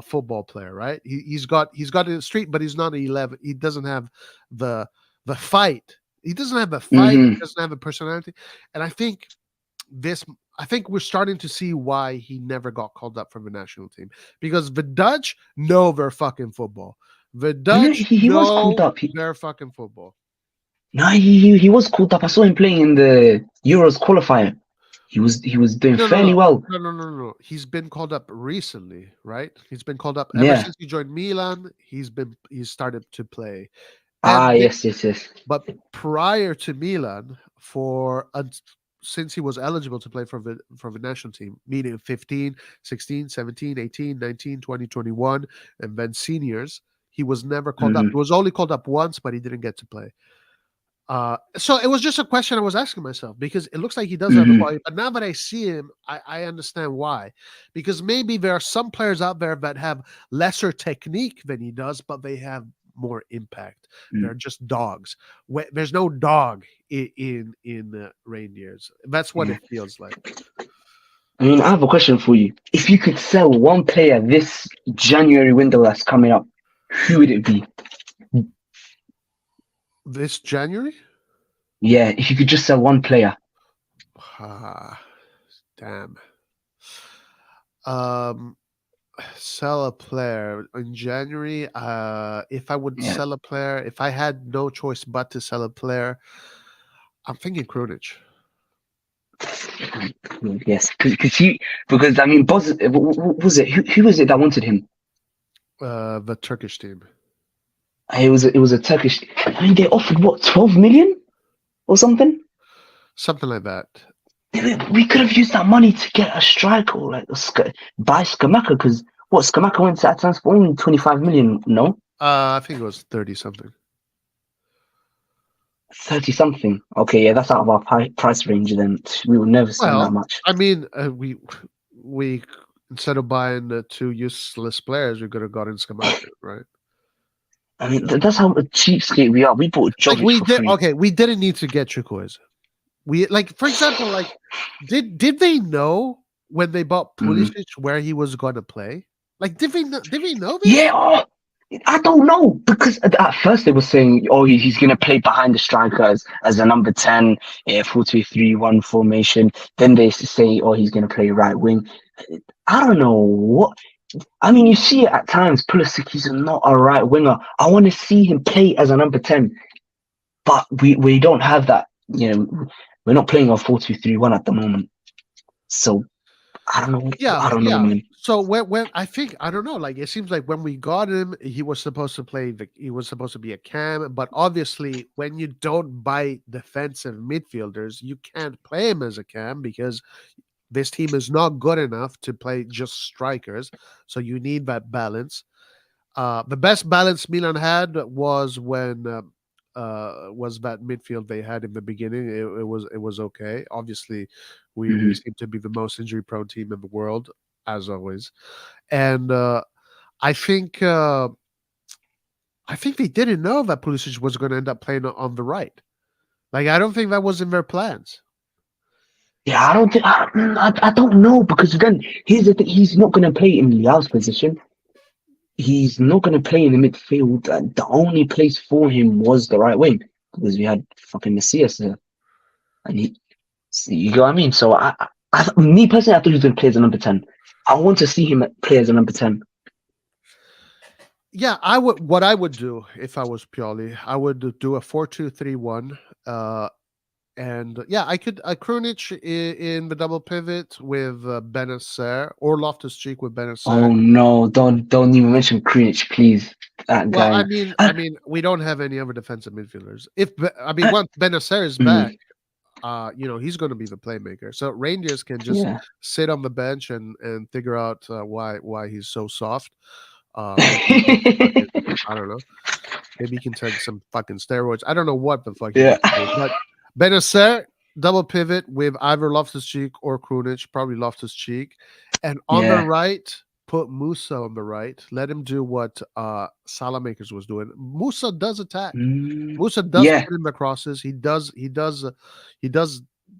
football player, right? He's got in the street, but he's not an 11. He doesn't have the fight. He doesn't have the fight. He Hmm. doesn't have a personality, and this I think we're starting to see why he never got called up for the national team because the Dutch know their fucking football. The No, Dutch he was called know up. their fucking football. No, he was called up. I saw him playing in the Euros qualifier. He was doing No, no, fairly no. well. No, no, no, no. He's been called up recently, right? He's been called up ever Yeah. since he joined Milan. He's started to play, Ah, and yes, yes, yes. but prior to Milan, since he was eligible to play for the national team, meaning 15, 16, 17, 18, 19, 20, 21, and then seniors, he was never called up. Hmm. He was only called up once, but he didn't get to play. So it was just a question I was asking myself because it looks like he does have the Hmm. quality. But now that I see him, I understand why. Because maybe there are some players out there that have lesser technique than he does, but they have more impact. They're just dogs. There's no dog in Reindeers. That's what Yeah. it feels like. I mean, I have a question for you. If you could sell one player this January window that's coming up, who would it be? This January? Yeah, if you could just sell one player. Ah, damn. Um, Sell a player in January. If I would Yeah. sell a player, if I had no choice but to sell a player, I'm thinking Krunic, Yes, because I mean, was it who was it that wanted him? the Turkish team. It was a Turkish. I mean, they offered what 12 million or something. Something like that. We could have used that money to get a striker or like buy Skamaka because what Skamaka went to Atlanta for only 25 million. No, I think it was 30 something. 30 something. Okay, yeah, that's out of our price range. Then we will never spend that Well, much. I mean, we instead of buying the two useless players, we could have gotten Skamaka, right? I mean, that's how a cheapskate we are. We bought Like Jovic we for did. free. Okay, we didn't need to get Chukwueze. We like, for example, like did they know when they bought Mhm. Pulisic where he was going to play? Like, did we know Yeah, this? I don't know because at first they were saying, "Oh, he's gonna play behind the striker as a number 10, 4-2-3-1 formation." Then they say, "Oh, he's gonna play right wing." I don't know what. I mean, you see it at times. Pulisic, he's not a right winger. I want to see him play as a number 10, but we don't have that. We're not playing a 4-2-3-1 at the moment. So I don't know. Yeah, I don't know, yeah. man. So when I think I don't know, like it seems like when we got him, he was supposed to he was supposed to be a cam, but obviously when you don't buy defensive midfielders, you can't play him as a cam because this team is not good enough to play just strikers. So you need that balance. The best balance Milan had was that midfield they had in the beginning. It was okay. Obviously, we Mhm. seem to be the most injury prone team in the world as always, and I think uh, I think they didn't know that Pulisic was going to end up playing on the right. Like I don't think that was in their plans. Yeah, I don't think I don't know because then here's the thing: he's not going to play in Liao's position. He's not going to play in the midfield. The only place for him was the right wing because we had fucking Messias there, and you know what I mean. So me personally, I thought he was going to play as a number 10. I want to see him play as a number 10. Yeah, I would. What I would do if I was Pioli, I would do a 4-2-3-1. And yeah, I could Krunic in the double pivot with Benacer or Loftus-Cheek with Benacer. Oh no, don't even mention Krunic, please. That Well, guy. I I, mean, we don't have any other defensive midfielders. I, Once Benacer is back, mm, he's going to be the playmaker. So Rangers can just yeah. sit on the bench and figure out why he's so soft. Maybe he can fucking, I don't know. Maybe he can take some fucking steroids. I don't know what the fuck he Yeah. needs to do. But Benacer double pivot with either Loftus-Cheek or Krunic, probably Loftus-Cheek, and on the Yeah. right put Musa on the right. Let him do what Salamakers was doing. Musa does attack. Musa does Yeah. put in the crosses. He does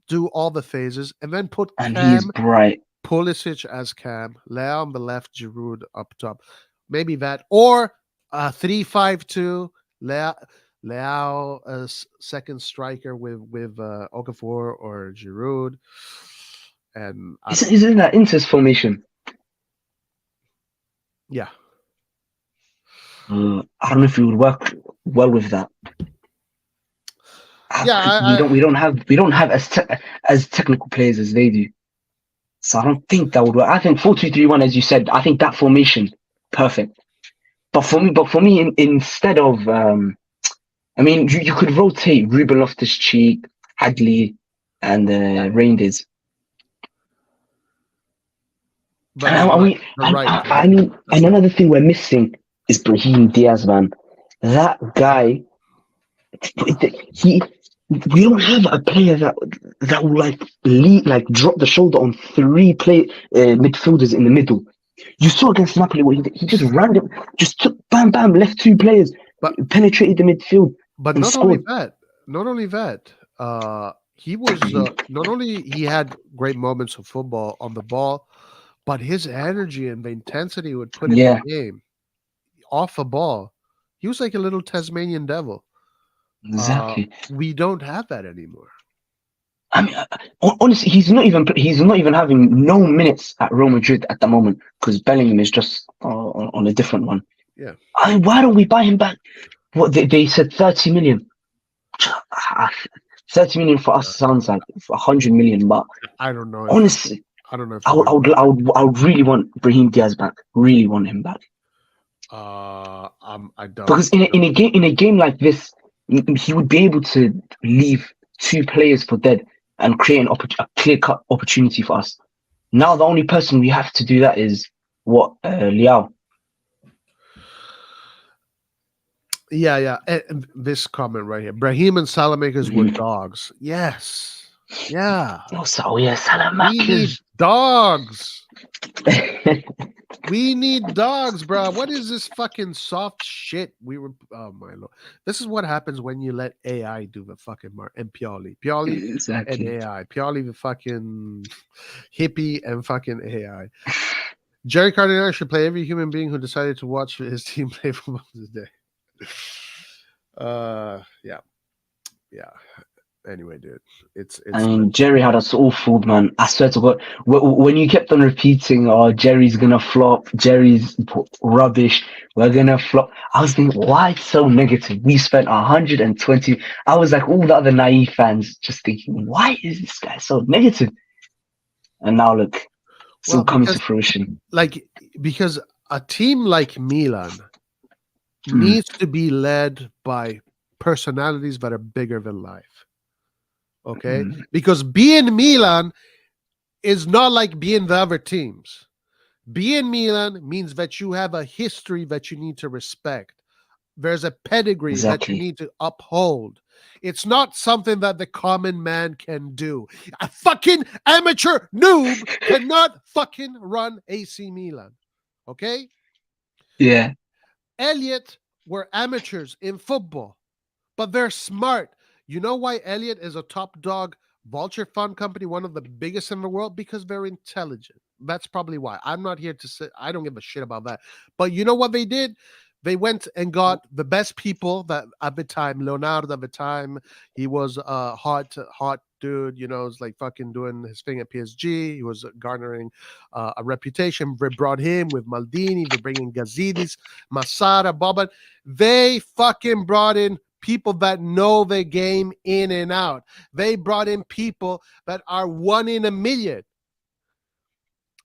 do all the phases, and then put And he's Cam bright. Pulisic as Cam, Leao on the left, Giroud up top. Maybe that or 3-5-2. Leao as second striker with Okafor or Giroud, and Isn't that Inter's formation? yeah. I don't know if it would work well with that. Yeah, We don't have as technical players as they do. So I don't think that would work. I think 4-2-3-1, as you said, I think that formation perfect. But for me, instead of I mean, you could rotate Ruben Loftus-Cheek, Hadley, and Reijnders. but And another thing we're missing is Brahim Diaz, man. That guy, we don't have a player that will like lead, like drop the shoulder on three midfielders in the middle. You saw against Napoli where he just random, just took bam bam, left two players, but penetrated the midfield. But not only that, he was not only he had great moments of football on the ball, but his energy and the intensity would put in the game off the ball. He was like a little Tasmanian devil. Exactly. We don't have that anymore. I mean, honestly, he's not even having no minutes at Real Madrid at the moment because Bellingham is just on a different one. Yeah. I mean, why don't we buy him back? What they said 30 million. 30 million for us sounds like 100 million, but I don't know. Honestly, I don't know. I would really want Brahim Diaz back. Really want him back. I don't, because in a game like this, he would be able to leave two players for dead and create a clear-cut opportunity for us. Now the only person we have to do that is Leao. Yeah. And this comment right here: Brahim and Salamakers were dogs. Yes. Yeah. Salamakers. We need dogs. We need dogs, bro. What is this fucking soft shit? Oh my lord. This is what happens when you let AI do the fucking and Pioli. Exactly. And AI. Pioli the fucking hippie and fucking AI. Jerry Cardinale should play every human being who decided to watch his team play football today. Yeah. Anyway, dude, it's. I mean, Jerry had us all fooled, man. I swear to God, when you kept on repeating, "Oh, Jerry's gonna flop. Jerry's rubbish. We're gonna flop." I was thinking, why so negative? We spent 120. I was like all the other naive fans, just thinking, why is this guy so negative? And now look, it's all coming to fruition. Because a team like Milan needs to be led by personalities that are bigger than life. Okay? Because being Milan is not like being the other teams. Being Milan means that you have a history that you need to respect. There's a pedigree that you need to uphold. It's not something that the common man can do. A fucking amateur noob cannot fucking run AC Milan. Okay? Yeah. Elliot were amateurs in football, but they're smart. You know why Elliot is a top dog vulture fund company, one of the biggest in the world? Because they're intelligent. That's probably why. I'm not here to say, I don't give a shit about that. But you know what they did? They went and got the best people that at the time. Leonardo at the time, he was a hot dude, was like fucking doing his thing at PSG. He was garnering a reputation. They brought him with Maldini. They're bringing Gazidis, Masara, Boban. They fucking brought in people that know the game in and out. They brought in people that are 1 in a million.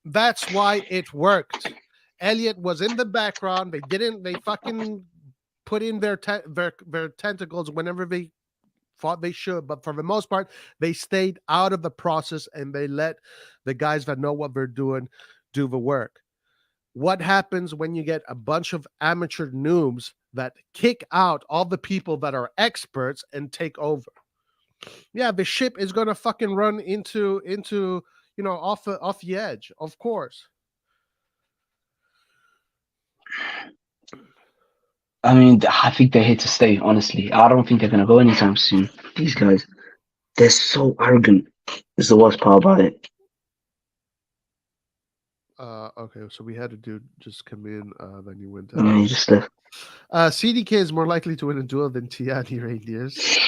That's why it worked. Elliot was in the background. They fucking put in their tentacles whenever they thought they should, but for the most part, they stayed out of the process and they let the guys that know what they're doing do the work. What happens when you get a bunch of amateur noobs that kick out all the people that are experts and take over? Yeah, the ship is gonna fucking run into off the edge, of course. I mean, I think they're here to stay, honestly. I don't think they're going to go anytime soon. These guys, they're so arrogant. Is the worst part about it. Okay, so we had a dude just come in, then you went And then he just left. CDK is more likely to win a duel than Tiani Reijnders.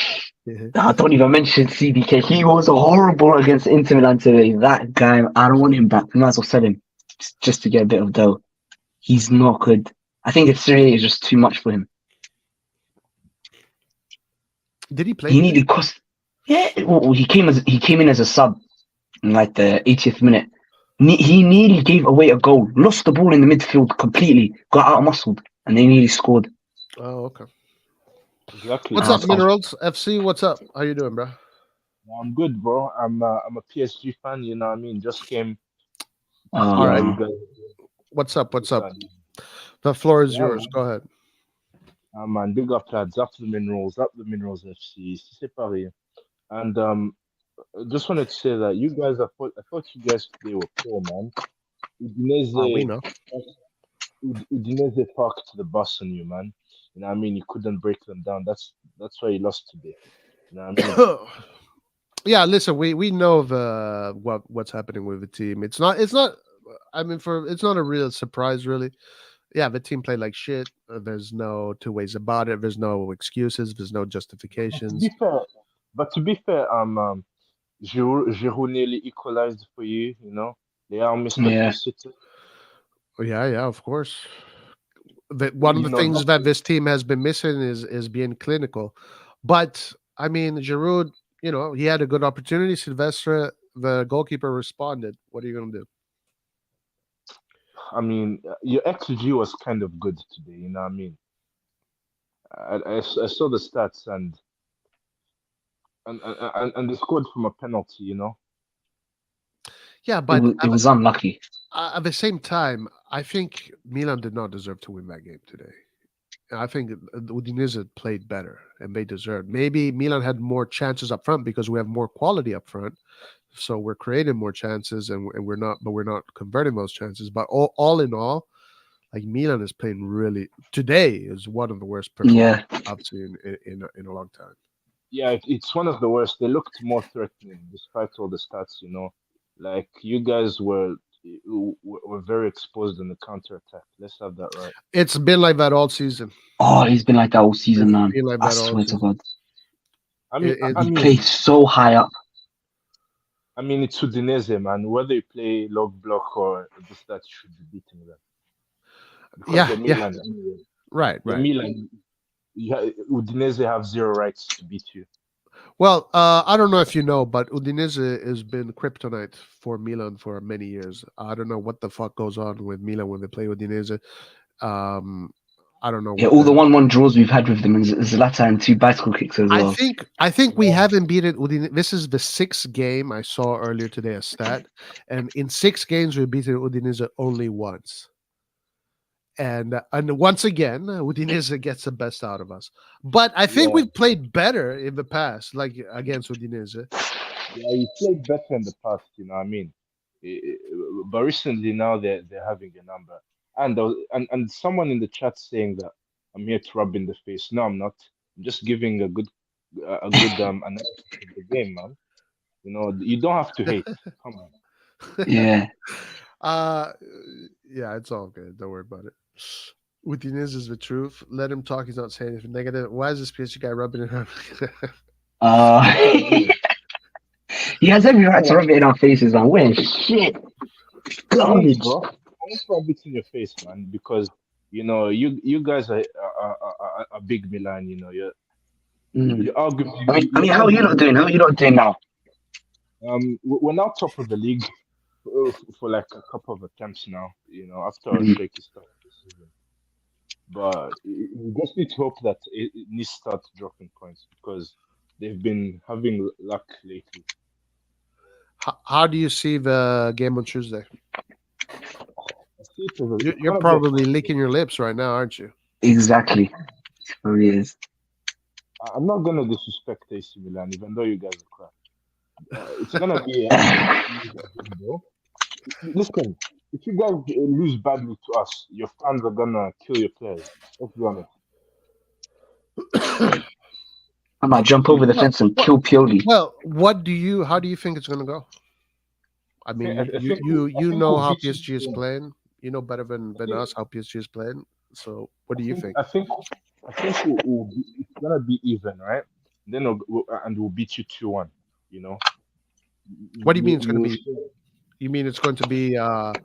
Don't even mention CDK. He was horrible against Inter Milan today. That guy, I don't want him back. We might as well sell him just to get a bit of dough. He's not good. I think it's Serie A is just too much for him. Did he play? He needed cost. Yeah, well, he came in as a sub in like the 80th minute. He nearly gave away a goal. Lost the ball in the midfield completely. Got out muscled, and they nearly scored. Oh, okay. Exactly. What's up, Minerals FC? What's up? How you doing, bro? I'm good, bro. I'm a PSG fan. You know what I mean? Just came. All right. What's up? What's up? The floor is yours. Man. Go ahead. Man, big up lads, up the Minerals FC, c'est pareil. And just wanted to say that you guys, I thought you guys today were poor, man. We know. Udinese parked the bus on you, man. You know what I mean? You couldn't break them down. That's why you lost today. You know what I mean? Yeah, listen, we know what's happening with the team. It's not. I mean, it's not a real surprise, really. Yeah, the team played like shit. There's no two ways about it. There's no excuses. There's no justifications. To be fair, Giroud nearly equalized for you. You know, they are Mr. City. Yeah, of course. One of the things that this team has been missing is being clinical. But I mean, Giroud, he had a good opportunity. Silvestre, the goalkeeper, responded. What are you going to do? I mean, your XG was kind of good today. You know what I mean? I saw the stats and they scored from a penalty. You know. Yeah, but it was unlucky. At the same time, I think Milan did not deserve to win that game today. I think Udinese played better and they deserved. Maybe Milan had more chances up front because we have more quality up front. So we're creating more chances and we're not converting those chances. But all in all, like Milan is playing really today is one of the worst performances I've seen in a long time. Yeah, it's one of the worst. They looked more threatening despite all the stats, Like you guys were very exposed in the counter attack. Let's have that right. It's been like that all season. Oh, he's been like that all season, man. I swear to God. I mean, he played so high up. I mean, it's Udinese, man. Whether you play low block or just that, you should be beating them. Because Milan, anyway. Right. Milan, Udinese have zero rights to beat you. Well, I don't know if you know, but Udinese has been kryptonite for Milan for many years. I don't know what the fuck goes on with Milan when they play Udinese. I don't know. Yeah, all the 1-1 draws we've had with them, and Zlatan and 2 bicycle kicks as well. I think we haven't beaten Udinese. This is the 6th game I saw earlier today, a stat, and in 6 games we beaten Udinese only once. And once again, Udinese gets the best out of us. But I think we've played better in the past, like against Udinese. Yeah, you played better in the past, you know what I mean? But recently now they're having a number. And someone in the chat saying that I'm here to rub in the face. No, I'm not. I'm just giving a good analysis of the game, man. You don't have to hate. Come on. Yeah. Yeah, it's all good. Don't worry about it. Udinese is the truth. Let him talk. He's not saying anything negative. Why is this PSG guy rubbing it on? He has every right to rub it in our faces, man. We're shit. Garbage. Bro. Don't rub it in your face, man, because you guys are big Milan. Mm. You arguably, I mean, how are you not doing? How are you not doing now? we're now top of the league for like a couple of attempts now. After a Mm. shaky start this season. But we just need to hope that it needs to start dropping points because they've been having luck lately. How do you see the game on Tuesday? I see it as You're, it's you're gonna be a probably tough game. licking your lips right now, aren't you? Exactly. It really is. I'm not gonna disrespect AC Milan, even though you guys are crap. It's gonna be an easy game, though. Listen, if you guys lose badly to us, your fans are gonna kill your players. Let's be honest. I might jump over You, the Well, fence and what, kill Pioli. well, how do you think it's going to go? I I mean, think, I, you I you think, you I you think know we'll how beat you PSG is 2-1. playing. You know better I than think, us how PSG is playing. So, what I do you think, think? I think, I think it's gonna be even, right? Then we'll beat you 2-1. You know, What do you mean we it's going to will be? show. You mean it's going to be a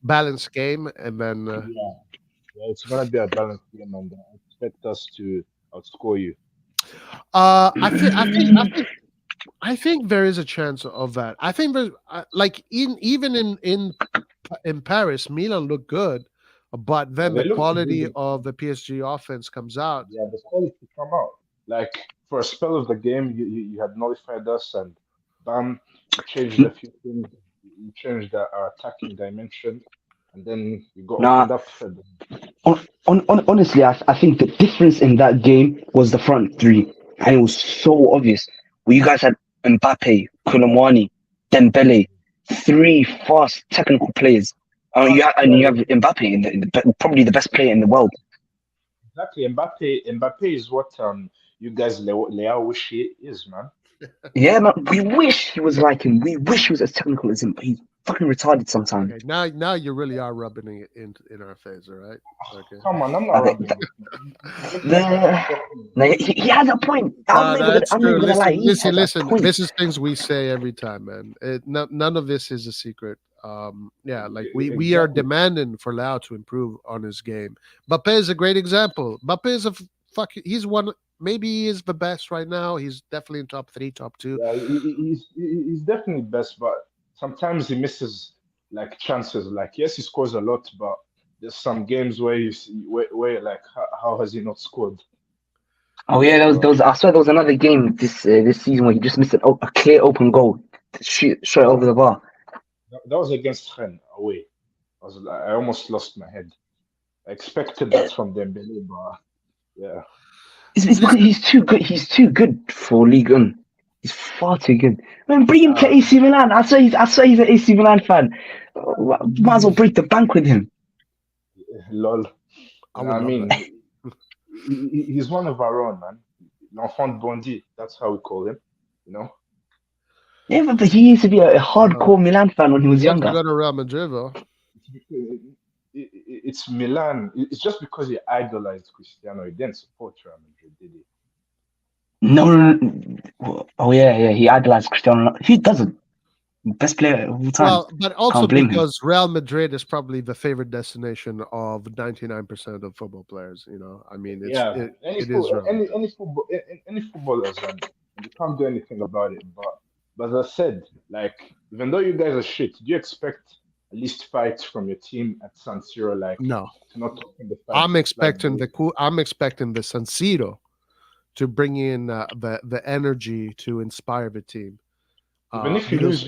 balanced game, and then Yeah, yeah, it's gonna be a balanced game, and I expect us to outscore you. I think there is a chance of that. I think there's like even in Paris, Milan looked good, but Yeah, then they the looked good. quality of the PSG offense comes out. Yeah, the quality come out. Like for a spell of the game, you had nullified us, and bam, you changed a few things. You changed our attacking dimension, and then you got Nah, opened up. honestly, I think the difference in that game was the front three, and it was so obvious. Well, you guys had Mbappe, Koulibaly, Dembele, three fast technical players. You have Yeah, Mbappe probably the best player in the world. exactly. Mbappe is what you guys Leao wish he is, man. Yeah, man, we wish he was like him. We wish he was as technical as him, but he's fucking retarded sometimes. Okay, now you really are rubbing it in our face, all right? Okay. Come on, I'm not I think rubbing it. You just have to the, respect him. no, he has a point. No, no, it's I'm not true. even gonna lie. Listen, He listen, has a listen. point. This is things we say every time, man. None of this is a secret. Yeah, like we are Exactly. demanding for Lau to improve on his game. Mbappe is a great example. Mbappe is he's one. Maybe he is the best right now. He's definitely in top three, top two. Yeah, he's definitely best, but sometimes he misses like chances. Like yes, he scores a lot, but there's some games where you see where like how has he not scored? Oh yeah, So I swear there was another game this season where he just missed a clear open goal, shoot straight over that, the bar. that was against Rennes away. I almost lost my head. I expected that from Dembele, but yeah, It's because Listen, he's too good. He's too good for League One. He's far too good. Man, bring him to uh, AC Milan. I swear he's an AC Milan fan. Might as well break the bank with him. lol. I You know would what I love mean? that. He's one of our own, man. L'enfant de Bondy. That's how we call him. You know. Yeah, but he used to be a Uh, hardcore Milan fan when he he was wants to younger. go to Real Madrid, though. It's Milan. It's just because he idolized Cristiano. He didn't support Real Madrid, did he? No. Oh yeah. He idolized Cristiano Ronaldo. Who doesn't? Best player of all time. Well, but also Can't blame him. because Real Madrid is probably the favorite destination of 99% of football players. I mean, Yeah. it is Real Madrid. Any footballers, and you can't do anything about it. But as I said, like even though you guys are shit, do you expect at least fights from your team at San Siro? Like No, to not talk in the flag. I'm expecting the San Siro to bring in the energy to inspire the team. Even if you Because lose,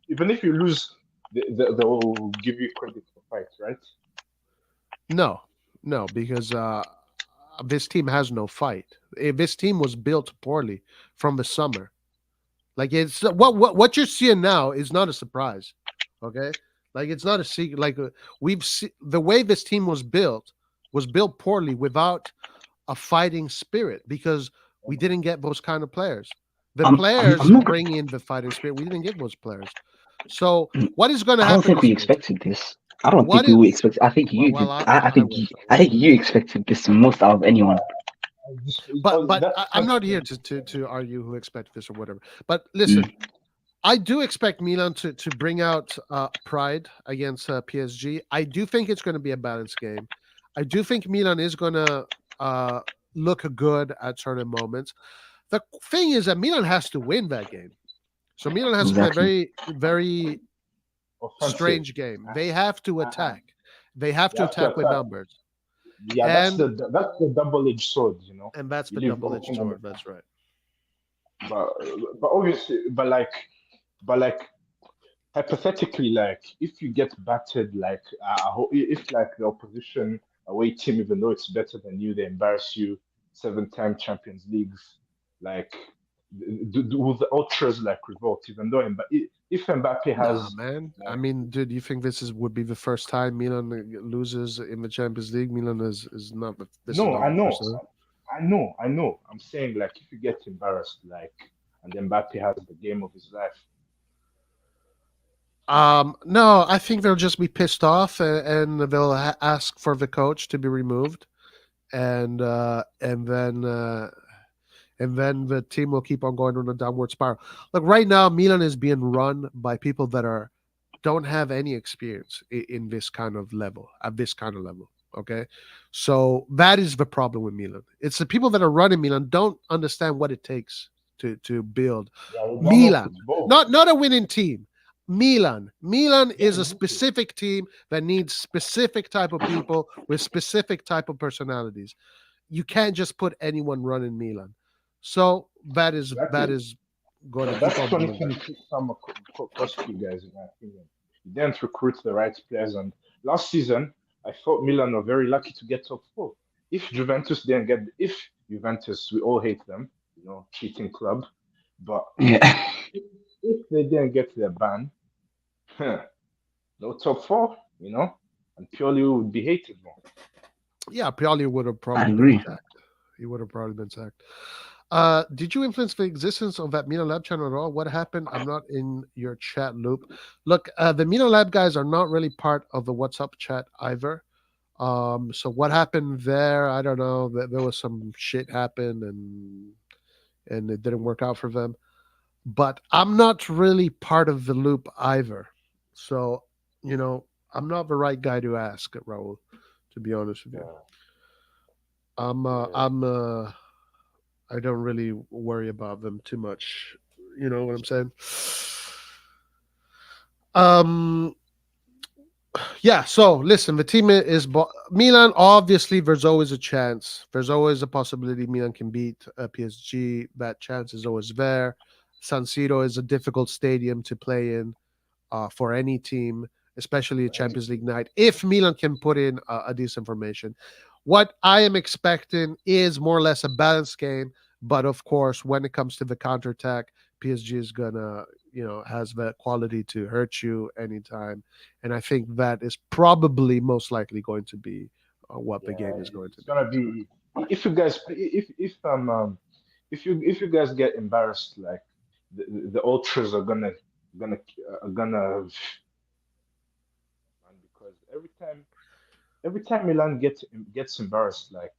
even if you lose, they'll give you credit for fights, right? no, no, because this team has no fight. This team was built poorly from the summer. Like it's what you're seeing now is not a surprise. Okay, like it's not a secret. Like we've seen the way this team was built poorly without a fighting spirit because we didn't get those kind of players. The I'm players not. bring in the fighting spirit. We didn't get those players. So what is going to I don't happen think is we this. expected this. I don't What think is we expected. I think you well, did. I will. I think you expected this most out of anyone. But That's I'm just not here to argue who expected this or whatever. But Mm. listen, I do expect Milan to bring out pride against PSG. I do think it's going to be a balanced game. I do think Milan is going to look good at certain moments. The thing is that Milan has to win that game. So Milan has to play a Exactly. very, very Offensive. strange game. They have to Uh, attack. They have you to have to attack with attack. numbers. Yeah, And that's the double-edged sword, you know. that's You the leave one double-edged thing on the sword. That's right. but but obviously, but like hypothetically, like if you get battered, like if like the opposition away team, even though it's better than you, they embarrass you, seven-time Champions Leagues, like will the ultras like revolt? Even though if Mbappe Nah, has man. I like mean, dude, you think this would be the first time Milan loses in the Champions League? Milan is not. This is no, not I the know, first time. I know. I'm saying like if you get embarrassed, like and Mbappe has the game of his life. No, I think they'll just be pissed off and they'll ask for the coach to be removed, and uh, and then uh, and then the team will keep on going on a downward spiral. Look, right now Milan is being run by people that are don't have any experience in this kind of level at this kind of level. Okay, so that is the problem with Milan. It's the people that are running Milan don't understand what it takes to build Yeah, we don't know Milan, football. not a winning team. Milan Yeah, is a exactly. specific team that needs specific type of people with specific type of personalities. You can't just put anyone running Milan. So that Exactly. is going to keep That's on being that. 2026 summer cost you guys, in my opinion. You didn't recruit the right players, and last season I thought Milan were very lucky to get top four. If Juventus, we all hate them, you know, cheating club, but Yeah. if, if they didn't get their ban, no top four, you know, and Pioli would be hated more. Yeah, Pioli would have I probably been agree. sacked. He would have probably been sacked. Did you influence the existence of that Mina Lab channel at all? What happened? I'm not in your chat loop. Look, the Mina Lab guys are not really part of the WhatsApp chat either. So what happened there? I don't know. There was some shit happened and it didn't work out for them. But I'm not really part of the loop either. So, you know, I'm not the right guy to ask, Raul, to be honest with you. Yeah, I'm uh, yeah. I'm uh, I don't really worry about them too much. You know what I'm saying? Um, yeah. So listen, the team is Milan. Obviously, there's always a chance. There's always a possibility Milan can beat PSG. That chance is always there. San Siro is a difficult stadium to play in for any team, especially a Right. Champions League night. If Milan can put in a decent formation, what I am expecting is more or less a balanced game. But of course, when it comes to the counterattack, PSG is gonna, has the quality to hurt you anytime, and I think that is probably most likely going to be what the Yeah, game is going to it's be. gonna be if you guys if you guys get embarrassed, like the ultras gonna are gonna man, because every time Milan gets embarrassed, like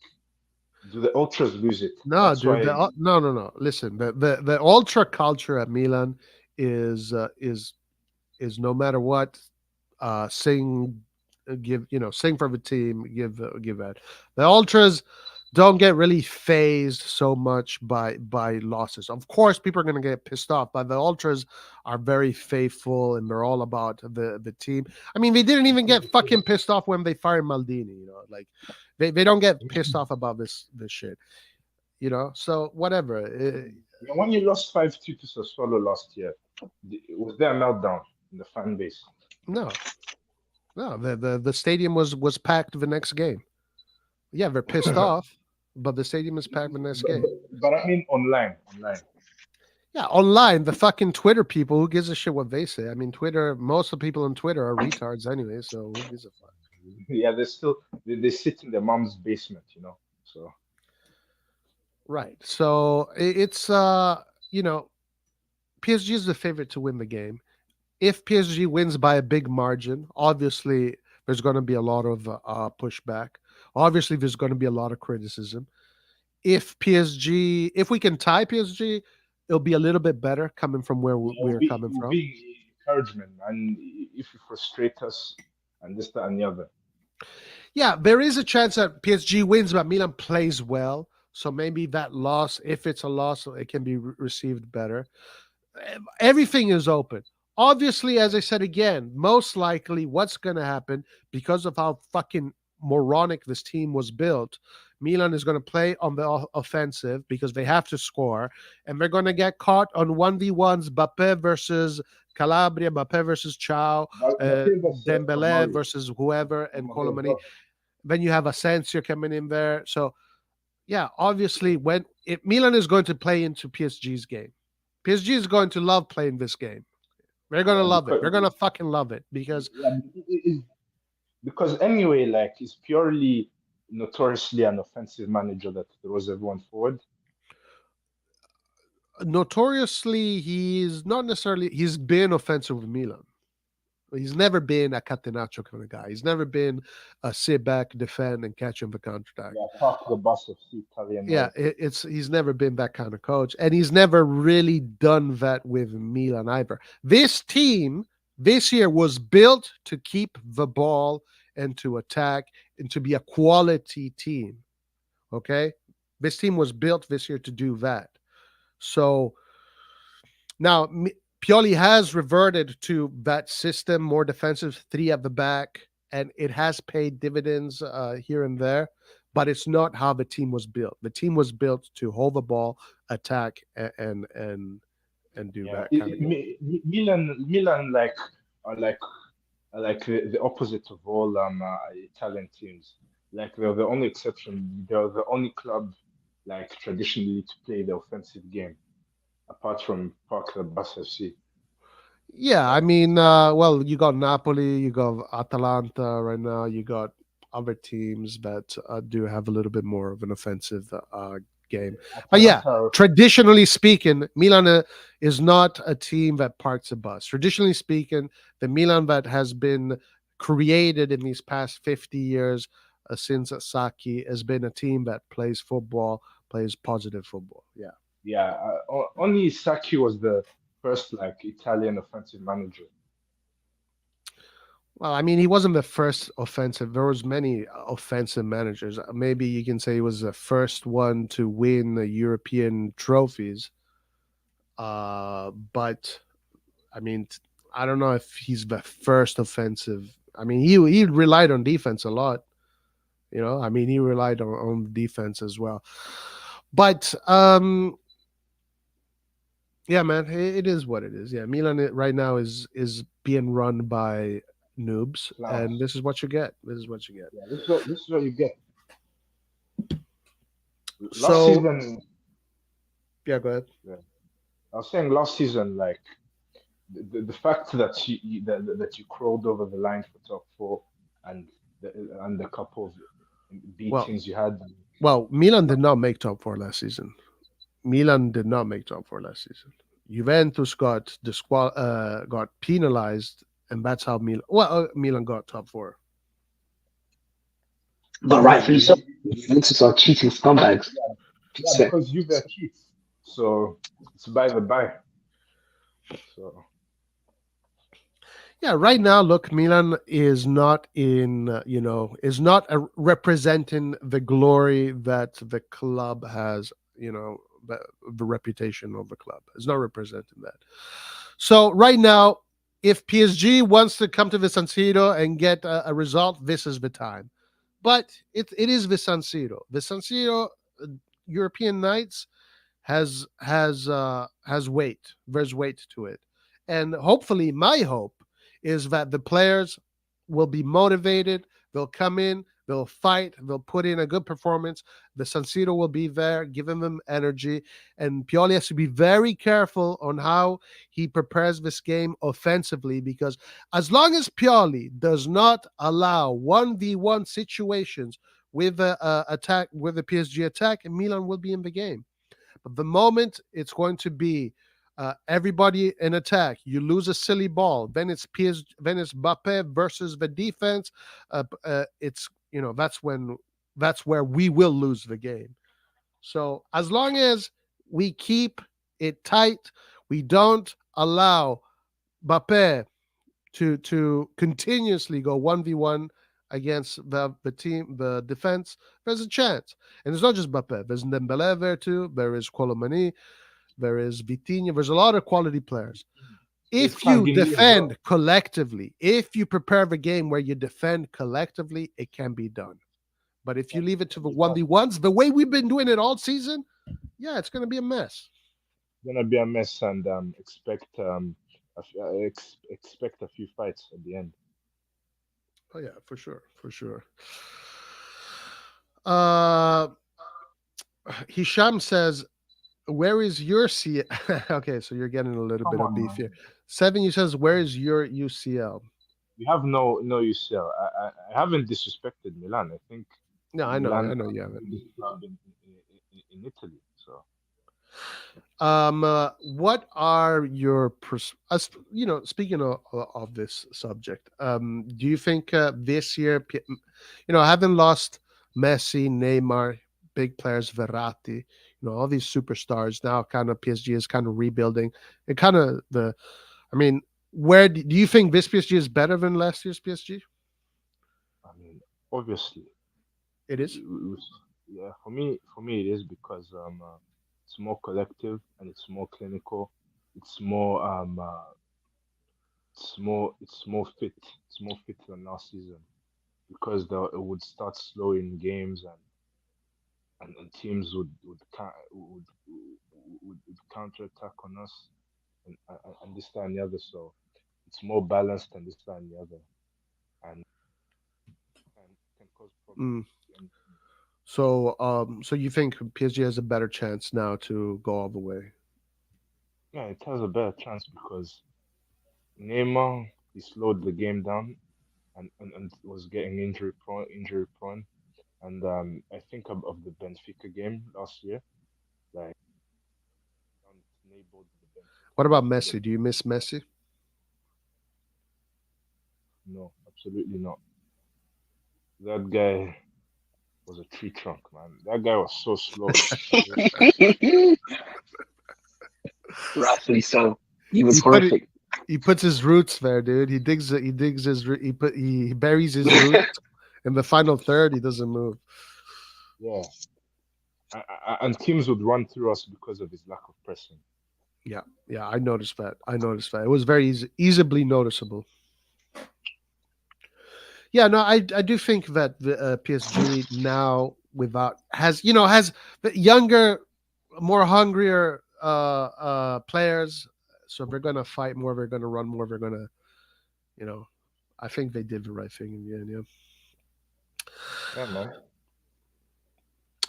do the ultras lose it? No, That's dude. why. No. Listen, the ultra culture at Milan is uh, is is no matter what, sing, give sing for the team, give that. The ultras don't get really phased so much by losses. Of course, people are going to get pissed off, but the ultras are very faithful and they're all about the team. I mean, they didn't even get fucking pissed off when they fired Maldini. Like they don't get pissed off about this shit. So whatever. When you lost 5-2 to Sassuolo last year, was there a meltdown in the fan base? No, no. The stadium was packed the next game. Yeah, they're pissed off, but the stadium is packed the next but, game. but, but I mean online. Yeah, online, the fucking Twitter people, who gives a shit what they say? I mean, Twitter, most of the people on Twitter are retards anyway, so who gives a fuck? Yeah, they sit in their mom's basement, you know. So Right. So it's PSG is the favorite to win the game. If PSG wins by a big margin, obviously there's going to be a lot of pushback. Obviously, there's going to be a lot of criticism. If we can tie PSG, it'll be a little bit better coming from where yeah, we're it coming will from. be encouragement, and if you frustrate us and this, that, and the other. Yeah, there is a chance that PSG wins, but Milan plays well. So maybe that loss, if it's a loss, it can be received better. Everything is open. Obviously, as I said again, most likely what's going to happen because of how fucking moronic this team was built, Milan is going to play on the offensive because they have to score, and they're going to get caught on 1v1s, Mbappe versus Calabria, Mbappe versus Chow, But I think that's Dembele Tomori. versus whoever, and Tomori as Colomani. well. Then you have Asensio coming in there. So yeah, obviously, when if Milan is going to play into PSG's game, PSG is going to love playing this game. They're gonna Yeah, love it. They're gonna fucking love it because yeah, because anyway, like he's purely notoriously an offensive manager that throws everyone forward. notoriously he's not necessarily he's been offensive with Milan. He's never been a Catenaccio kind of guy. He's never been a sit back, defend, and catch him the counterattack. Yeah, park the bus of the Italian Yeah, way. it's he's never been that kind of coach, and he's never really done that with Milan either. This team this year was built to keep the ball and to attack and to be a quality team. Okay, this team was built this year to do that. So now Pioli has reverted to that system, more defensive, three at the back, and it has paid dividends here and there. But it's not how the team was built. The team was built to hold the ball, attack, and do Yeah, that kind of game. Milan like the opposite of all Italian teams. Like they're the only exception. They're the only club like traditionally to play the offensive game, apart from Park the Bus FC. Yeah, I Like mean, well, you got Napoli, you got Atalanta right now, you got other teams that do have a little bit more of an offensive game. But yeah, Atalanta, traditionally speaking, Milan is not a team that parks a bus. Traditionally speaking, the Milan that has been created in these past 50 years since Saki has been a team that plays football, plays positive football. Yeah. yeah, only Sacchi was the first like Italian offensive manager. Well, I mean, he wasn't the first offensive. There was many offensive managers. Maybe you can say he was the first one to win the European trophies. But I mean, I don't know if he's the first offensive. I mean, he relied on defense a lot. You know, I mean, he relied on defense as well. But yeah, man, it is what it is. Yeah, Milan right now is being run by noobs, and Clowns. this is what you get. This is what you get. Yeah, this is what you get. Last So season, yeah, go ahead. yeah, I was saying last season, like the fact that that you crawled over the line for top four and the couple of Well, beatings you had. Milan did not make top four last season. Milan did not make top four last season. Juventus got penalized, and that's how Milan got top four. But Yeah, rightfully so. Juventus are cheating scumbags. yeah, because Juve are cheats. So it's by the by. So Yeah, right now, look, Milan is not in, is not representing the glory that the club has, the reputation of the club. It's not representing that. So right now, if PSG wants to come to the San Siro and get a result, this is the time. But it is the San Siro. The San Siro European nights has weight. There's weight to it, and hopefully, my hope is that the players will be motivated. They'll come in, they'll fight, they'll put in a good performance. The San Siro will be there, giving them energy. And Pioli has to be very careful on how he prepares this game offensively, because as long as Pioli does not allow 1v1 situations with the attack, with the PSG attack, Milan will be in the game. But the moment it's going to be everybody in attack, you lose a silly ball, then it's then it's Mbappe versus the defense. It's that's where we will lose the game. So as long as we keep it tight, we don't allow Mbappe to continuously go 1v1 against the team, the defense, there's a chance. And it's not just Mbappe. There's Dembele there too. There is Colomani. There is Vitinha. There's a lot of quality players. There's If you Kangin as defend well. collectively, if you prepare the game where you defend collectively, it can be done. But if you leave it to the 1v1s, the way we've been doing it all season, yeah, it's going to be a mess. Gonna be a mess, and expect a few fights at the end. Oh yeah, for sure, for sure. Uh, Hisham says, "Where is your C?" Okay, so you're getting a little Come bit of on, beef man. here. Seven, you says, "Where is your UCL?" We have no UCL. I haven't disrespected Milan. I think No, I Milan know are you the haven't. biggest club in Italy. So What are your speaking of this subject, do you think this year, having lost Messi, Neymar, big players, Verratti, all these superstars now, kind of PSG is kind of rebuilding, and kind of I mean, where do you think this PSG is better than last year's PSG? I mean, obviously, It is. yeah. For me, it is because it's more collective and it's more clinical. It's more it's more fit. It's more fit than last season because it would start slow in games and teams would counter attack on us and this that and the other. So it's more balanced and this that and the other, and can cause problems. Mm. So you think PSG has a better chance now to go all the way? Yeah, it has a better chance because Neymar he slowed the game down and was getting injury prone. And I think of the Benfica game last year, like enabled the What Benfica about guys to get Messi? Do you miss Messi? no, absolutely not. That guy was a tree trunk, man. That guy was so slow. Rightfully so. He was He put it. horrific. He puts his roots there, dude. He digs. He digs his. He buries his roots in the final third. He doesn't move. Yeah, and teams would run through us because of his lack of pressing. Yeah, yeah. I noticed that. It was very easily noticeable. Yeah, no, I do think that the PSG now without has the younger, more hungrier players. So they're gonna fight more. They're gonna run more. They're gonna, you know, I think they did the right thing in the end. Yeah. Yeah, man.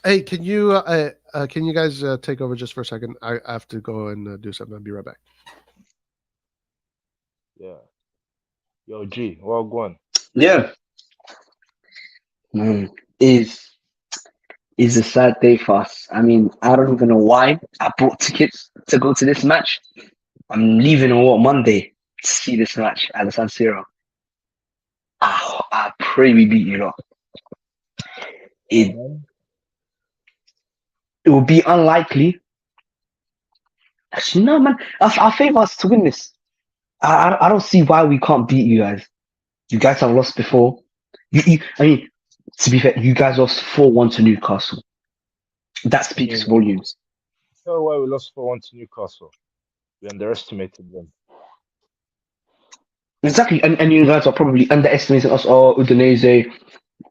Hey, can you guys take over just for a second? I have to go and do something. I'll be right back. Yeah. Yo, G, well, go on. Yeah. Mm. Is a sad day for us. I mean, I don't even know why I bought tickets to go to this match. I'm leaving on Monday to see this match at the San Siro. I pray we beat you lot. Yeah, It man. it will be unlikely. Actually, no, man. I favor us to win this. I don't see why we can't beat you guys. You guys have lost before. I mean, to be fair, you guys lost 4-1 to Newcastle. That I speaks mean, volumes. tell why we lost 4-1 to Newcastle. We underestimated them. Exactly, and you guys are probably underestimating us. Oh, Udinese,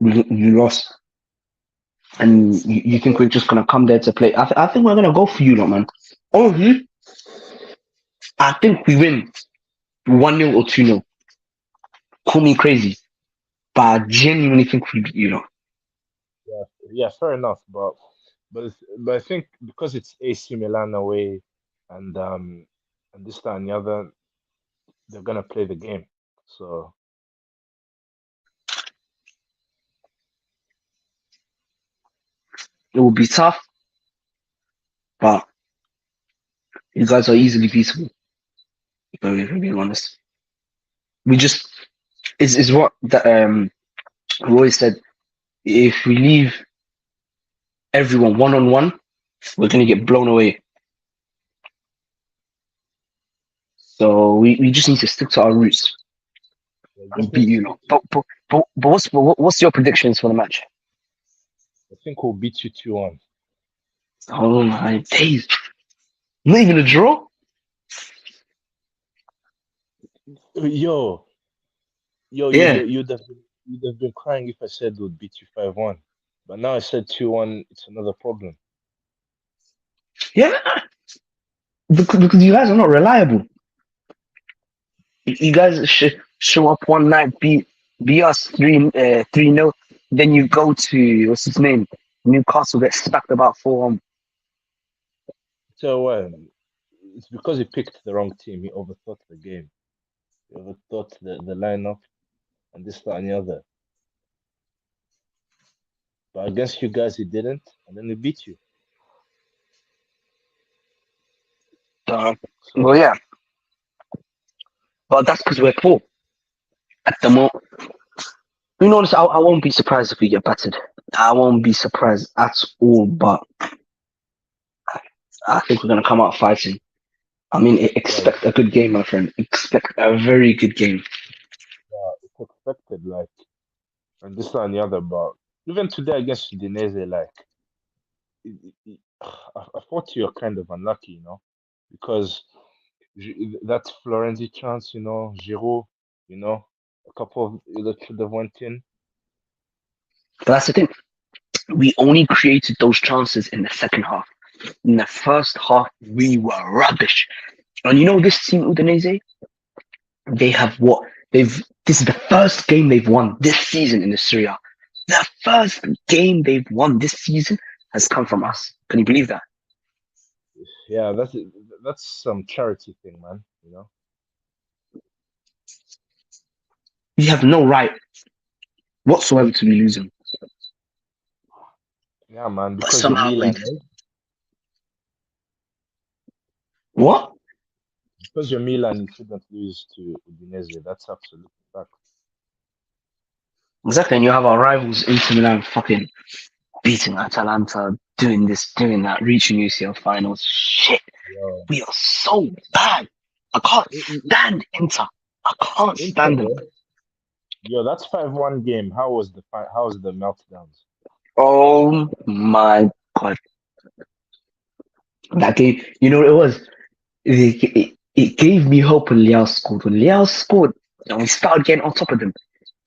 you lost, and you think we're just gonna come there to play? I think we're gonna go for you, lot, man. Oh, I think we win 1-0 or 2-0. Call me crazy, but I genuinely think we beat you, lot. Yeah, yeah, fair enough. But I think because it's AC Milan away and this that and the other, they're gonna play the game. So It will be tough, but you guys are easily beatable. If I'm being honest, we just is what Roy said. If we leave everyone 1-on-1, we're gonna get blown away. So we just need to stick to our roots. and just beat need you to. lot. But what's your predictions for the match? I think we'll beat you 2-1. Oh my days! Not even a draw. Yo, Yeah, you'd have been crying if I said we'd beat you 5-1. But now I said 2-1. It's another problem. yeah. Because you guys are not reliable. You guys show up one night, be us 3-0. Then you go to what's his name, Newcastle, get smacked about 4-1. So it's because he picked the wrong team. He overthought the game. He overthought the lineup and this, that, and the other. But against you guys, he didn't, and then he beat you. Well, So yeah, but that's because we're poor at the moment. You know, honestly, I won't be surprised if we get battered. I won't be surprised at all. But I think we're gonna come out fighting. I mean, yeah, expect a good game, my friend. Expect a very good game. it's expected, like, and this, that, and the other. But even today against Udinese, like, I thought you were kind of unlucky, because that Florenzi chance, Giroud, a couple of that should have went in. But that's the thing. We only created those chances in the second half. In the first half, we were rubbish. And you know this team, Udinese, they have what? This is the first game they've won this season in the Serie A. The first game they've won this season has come from us. Can you believe that? Yeah, that's some charity thing, man. We have no right whatsoever to be losing. Yeah, man, But because you're somehow we Milan, right? what? Because you're Milan, you shouldn't lose to Udinese. That's absolute fact. Exactly, and you have our rivals Inter Milan fucking beating Atalanta, doing this, doing that, reaching UCL finals. Shit, Yeah. we are so bad. I can't stand Inter. I can't Inter, stand them. bro. Yo, that's 5-1 game. How was the meltdowns? Oh my god, that game. You know what it was? It gave me hope when Liao scored. When Liao scored, and we started getting on top of them.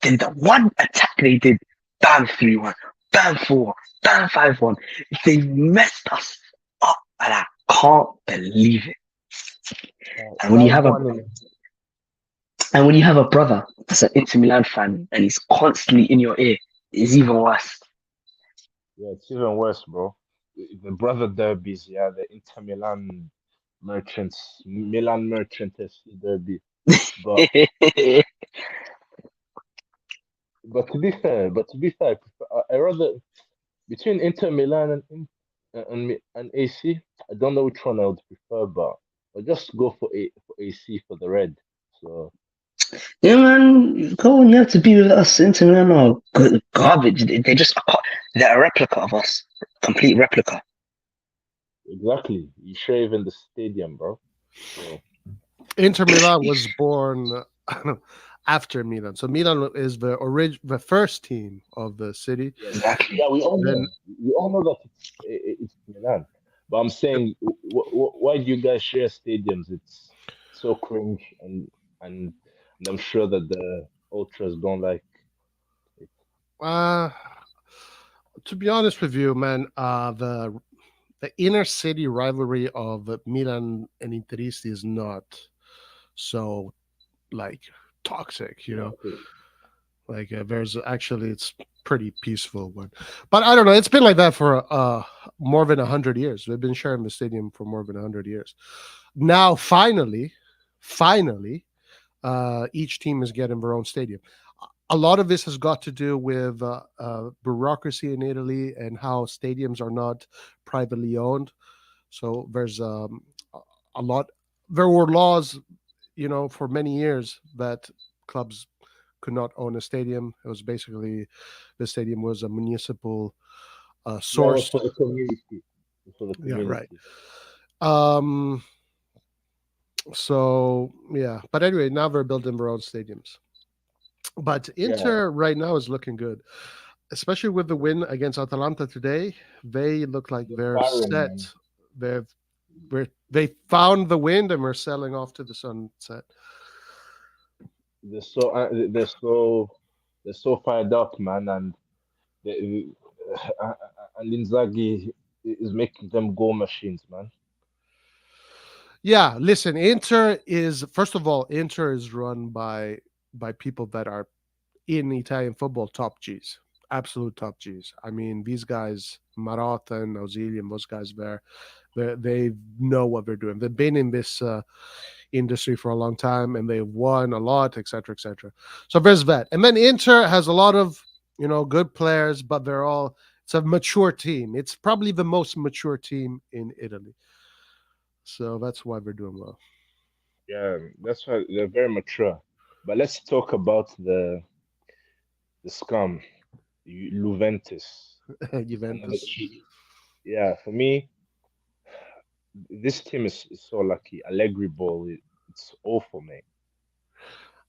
Then the one attack they did, bam 3-1, bam 4, bam 5-1. They messed us up, and I can't believe it. And when you Five have a one in and when you have a brother that's an Inter Milan fan and he's constantly in your ear, it's even worse. Yeah, it's even worse, bro. The brother derbies, yeah, the Inter Milan Merchants FC derby. But but to be fair, I rather between Inter Milan and AC. I don't know which one I would prefer, but I'll just go for AC for the red. So Yeah, man, go and you have to be with us. Inter Milan are garbage. They're a replica of us, complete replica. exactly, you share even the stadium, bro. So Inter Milan was born after Milan. So Milan is the first team of the city. yeah, Exactly. yeah, Then we all know that it's Milan, but I'm saying, why do you guys share stadiums? It's so cringe, and and I'm sure that the ultras don't like it. uh to be honest with you, man, the inner city rivalry of Milan and Interisti is not so like toxic, you Yeah, know. Like there's actually it's pretty peaceful one, but I don't know. It's been like that for more than 100 years. We've been sharing the stadium for more than 100 years. Now, finally, each team is getting their own stadium. A lot of this has got to do with bureaucracy in Italy and how stadiums are not privately owned. So there's a lot. There were laws, for many years that clubs could not own a stadium. It was basically the stadium was a municipal yeah, it was source. for the community. It was for the Yeah, right. community. Um, so yeah, but anyway, now they're building their own stadiums. But Yeah, Inter right now is looking good, especially with the win against Atalanta today. They look like they're they're firing, set. man. They've they found the wind and we're sailing off to the sunset. They're so fired up, man, and they, and Inzaghi is making them goal machines, man. Yeah, listen, Inter is first of all, Inter is run by people that are in Italian football top G's, absolute top G's. I mean, these guys, Marotta and Auxilium, those guys there, they know what they're doing. They've been in this industry for a long time and they've won a lot, etc., etc. So there's that, and then Inter has a lot of good players, but they're all it's a mature team. It's probably the most mature team in Italy, so that's why they're doing well. Yeah, that's why they're very mature. But let's talk about the scum, Juventus. Another Juventus. cheat. Yeah, for me, this team is so lucky. Allegri ball, it's awful, mate.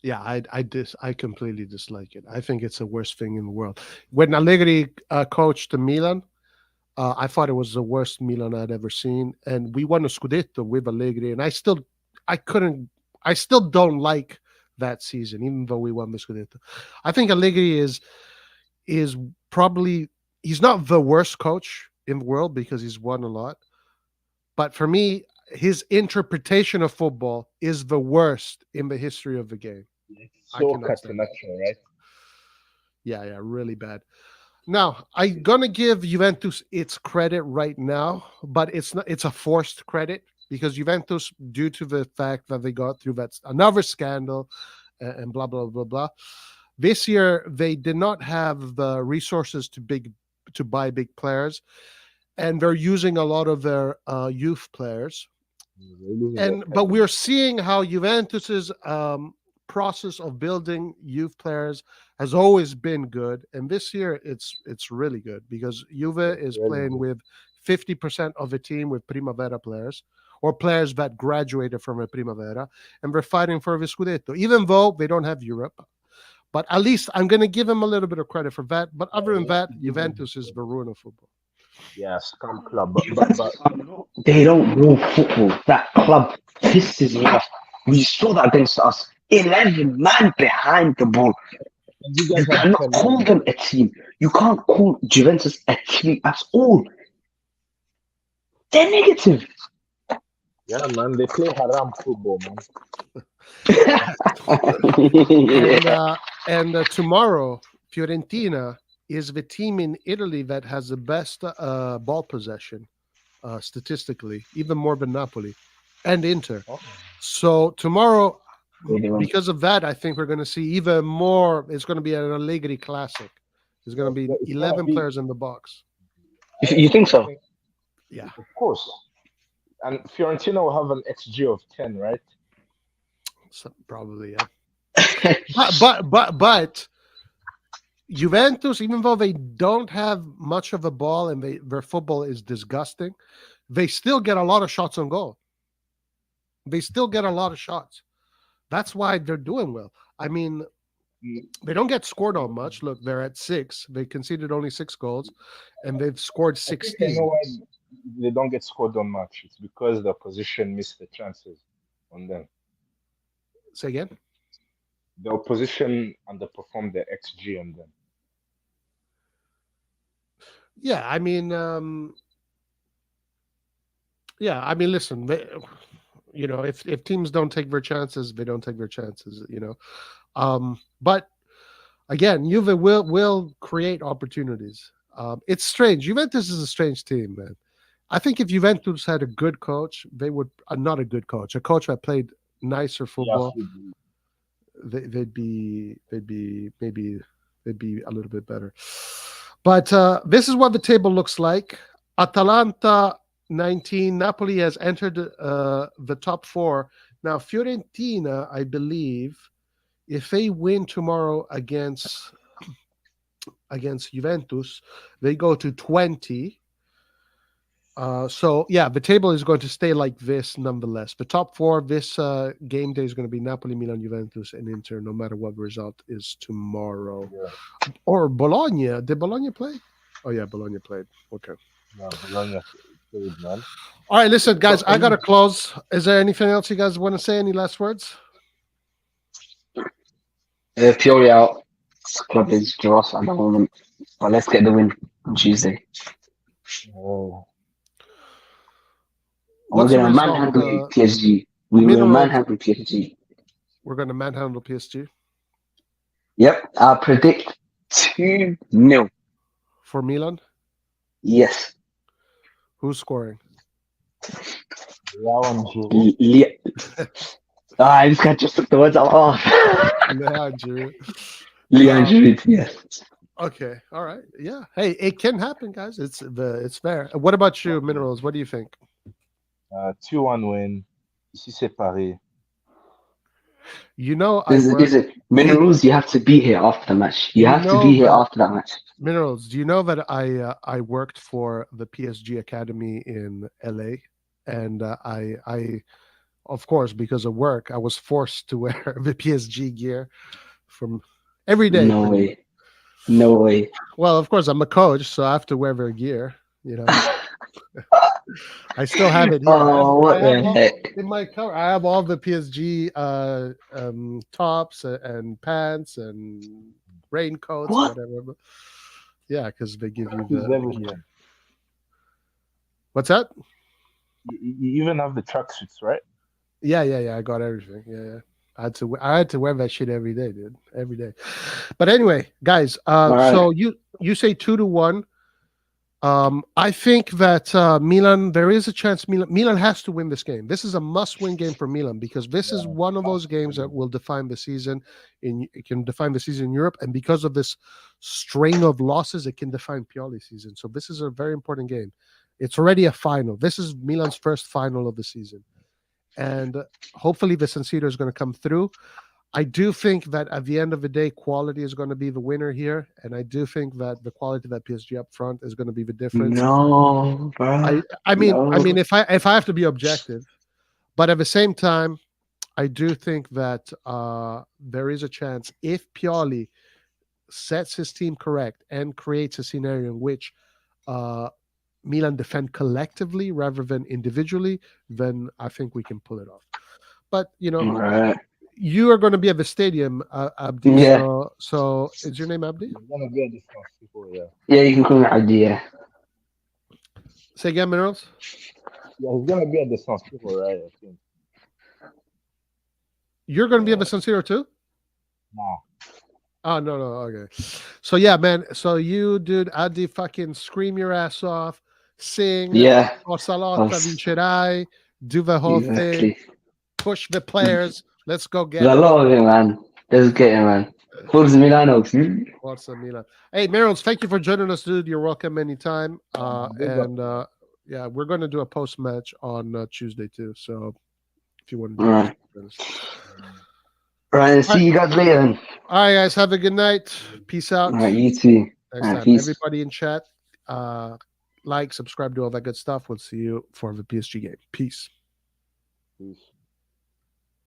Yeah, I completely dislike it. I think it's the worst thing in the world. When Allegri coached the Milan, I thought it was the worst Milan I'd ever seen, and we won a Scudetto with Allegri, and I couldn't, I still don't like that season, even though we won the Scudetto. I think Allegri is probably he's not the worst coach in the world because he's won a lot, but for me, his interpretation of football is the worst in the history of the game. It's I so cannot stand it. catenaccio, right? Yeah, yeah, really bad. Now, I'm gonna give Juventus its credit right now, but it's not. It's a forced credit because Juventus, due to the fact that they got through that another scandal and blah blah blah blah. This year, they did not have the resources to buy big players, and they're using a lot of their youth players. They're losing their And but talent. we're seeing how Juventus's process of building youth players has always been good, and this year it's really good because Juve It's is really playing good. with 50% of the team with Primavera players or players that graduated from a Primavera, and they're fighting for the Scudetto, even though they don't have Europe. But at least I'm going to give them a little bit of credit for that. But other Yeah, than you have that, to give them Juventus is the ruin of football. yeah, scum club. But Juventus are not, they don't know football. That club pisses me off. We saw that against us. 11 man behind the ball. and you You guys have cannot 10 call men. them a team. You can't call Juventus a team at all. They're negative. Yeah, man, they play haram football, man. And tomorrow, Fiorentina is the team in Italy that has the best ball possession statistically, even more than Napoli and Inter. Oh, So tomorrow, Really wrong. because of that, I think we're going to see even more. It's going to be an Allegri classic. There's going to be it's gonna 11 be. players in the box. You think I so? think, Yeah, of course. And Fiorentina will have an XG of 10, right? so probably yeah. But Juventus, even though they don't have much of a ball and their football is disgusting, they still get a lot of shots on goal. They still get a lot of shots. That's why they're doing well. I mean, Mm, they don't get scored on much. Look, they're at six. They conceded only 6 goals, and they've scored I think I know 16. why they don't get scored on much. It's because the opposition missed the chances on them. Say again? The opposition underperformed their XG on them. Yeah, I mean, yeah, I mean, listen, if teams don't take their chances, they don't take their chances. But again, Juve will create opportunities. It's strange. Juventus is a strange team, man. I think if Juventus had a good coach, they would not a good coach, a coach that played nicer Yeah, football. They'd be maybe they'd be a little bit better. But this is what the table looks like. Atalanta 19. Napoli has entered the top four. Now Fiorentina, I believe, if they win tomorrow against Juventus, they go to 20. So yeah, the table is going to stay like this nonetheless. The top four this game day is going to be Napoli, Milan, Juventus, and Inter, no matter what the result is tomorrow. Yeah. Or Bologna. Did Bologna play? Oh yeah, Bologna played. Okay. No, Bologna played, man. All right, listen, guys, But I gotta close. Is there anything else you guys want to say? Any last words? Pioli out. Club is Ross at the moment. But let's get the win on Tuesday. oh, What's We're the gonna result? manhandle PSG. We will Mineral- manhandle PSG. We're gonna manhandle PSG Yep, I predict 2-0. for Milan. Yes. Who's scoring? Leon Giroud. This guy just took the words out off. Yeah, Drew. Leon Giroud, yes. Okay, all right, yeah. Hey, it can happen, guys. It's fair. What about you, Minerals? What do you think? 2-1 win. Ici c'est Paris. You know, Listen, Minerals, you have to be here after the match. You have to be here after that match. Minerals, do you know that I worked for the PSG Academy in LA, and I of course, because of work, I was forced to wear the PSG gear from every day. No way. No way. Well, of course, I'm a coach, so I have to wear their gear. You know, I still have it here. Oh, what the heck? In my cover, I have all the PSG tops and pants and raincoats, What? whatever. Yeah, because they give you He's the. everything. What's that? You even have the tracksuits, right? Yeah. I got everything. Yeah. I had to wear that shit every day, dude. Every day. But anyway, guys, right. So you say 2-1. I think that Milan, there is a chance Milan has to win this game. This is a must-win game for Milan because this is one of those games that will define the season. It can define the season in Europe, and because of this string of losses, it can define Pioli's season. So this is a very important game. It's already a final. This is Milan's first final of the season. And hopefully the San Siro is going to come through. I do think that at the end of the day, quality is going to be the winner here. And I do think that the quality of that PSG up front is going to be the difference. No, bro. I mean, if I have to be objective, but at the same time, I do think that there is a chance if Pioli sets his team correct and creates a scenario in which Milan defend collectively rather than individually, then I think we can pull it off. But Right. you are going to be at the stadium, Abdi. Yeah. So is your name Abdi? He's gonna be at the San Siro, yeah. Yeah, you can call me Abdi, yeah. Say again, Minerals. Yeah, he's gonna be at the San Siro, right? I think. You're going to be at the San Siro too? Nah. Oh, no. Okay. So, yeah, man. So, you, dude, Adi, fucking scream your ass off, sing. Yeah. O Salotta Vincerai, do the whole thing, push the players. Let's go get There's a lot of it, man. Let's get it, man. Forza Milano. Forza Milan. Hey, Merrills, thank you for joining us, dude. You're welcome anytime. Yeah, we're going to do a post-match on Tuesday, too. So, if you want to do Right. it. Right, see you guys later then. All right, guys. Have a good night. Peace out. All right, you too. Next All right, time. peace. Everybody in chat, like, subscribe, do all that good stuff. We'll see you for the PSG game. Peace. Peace.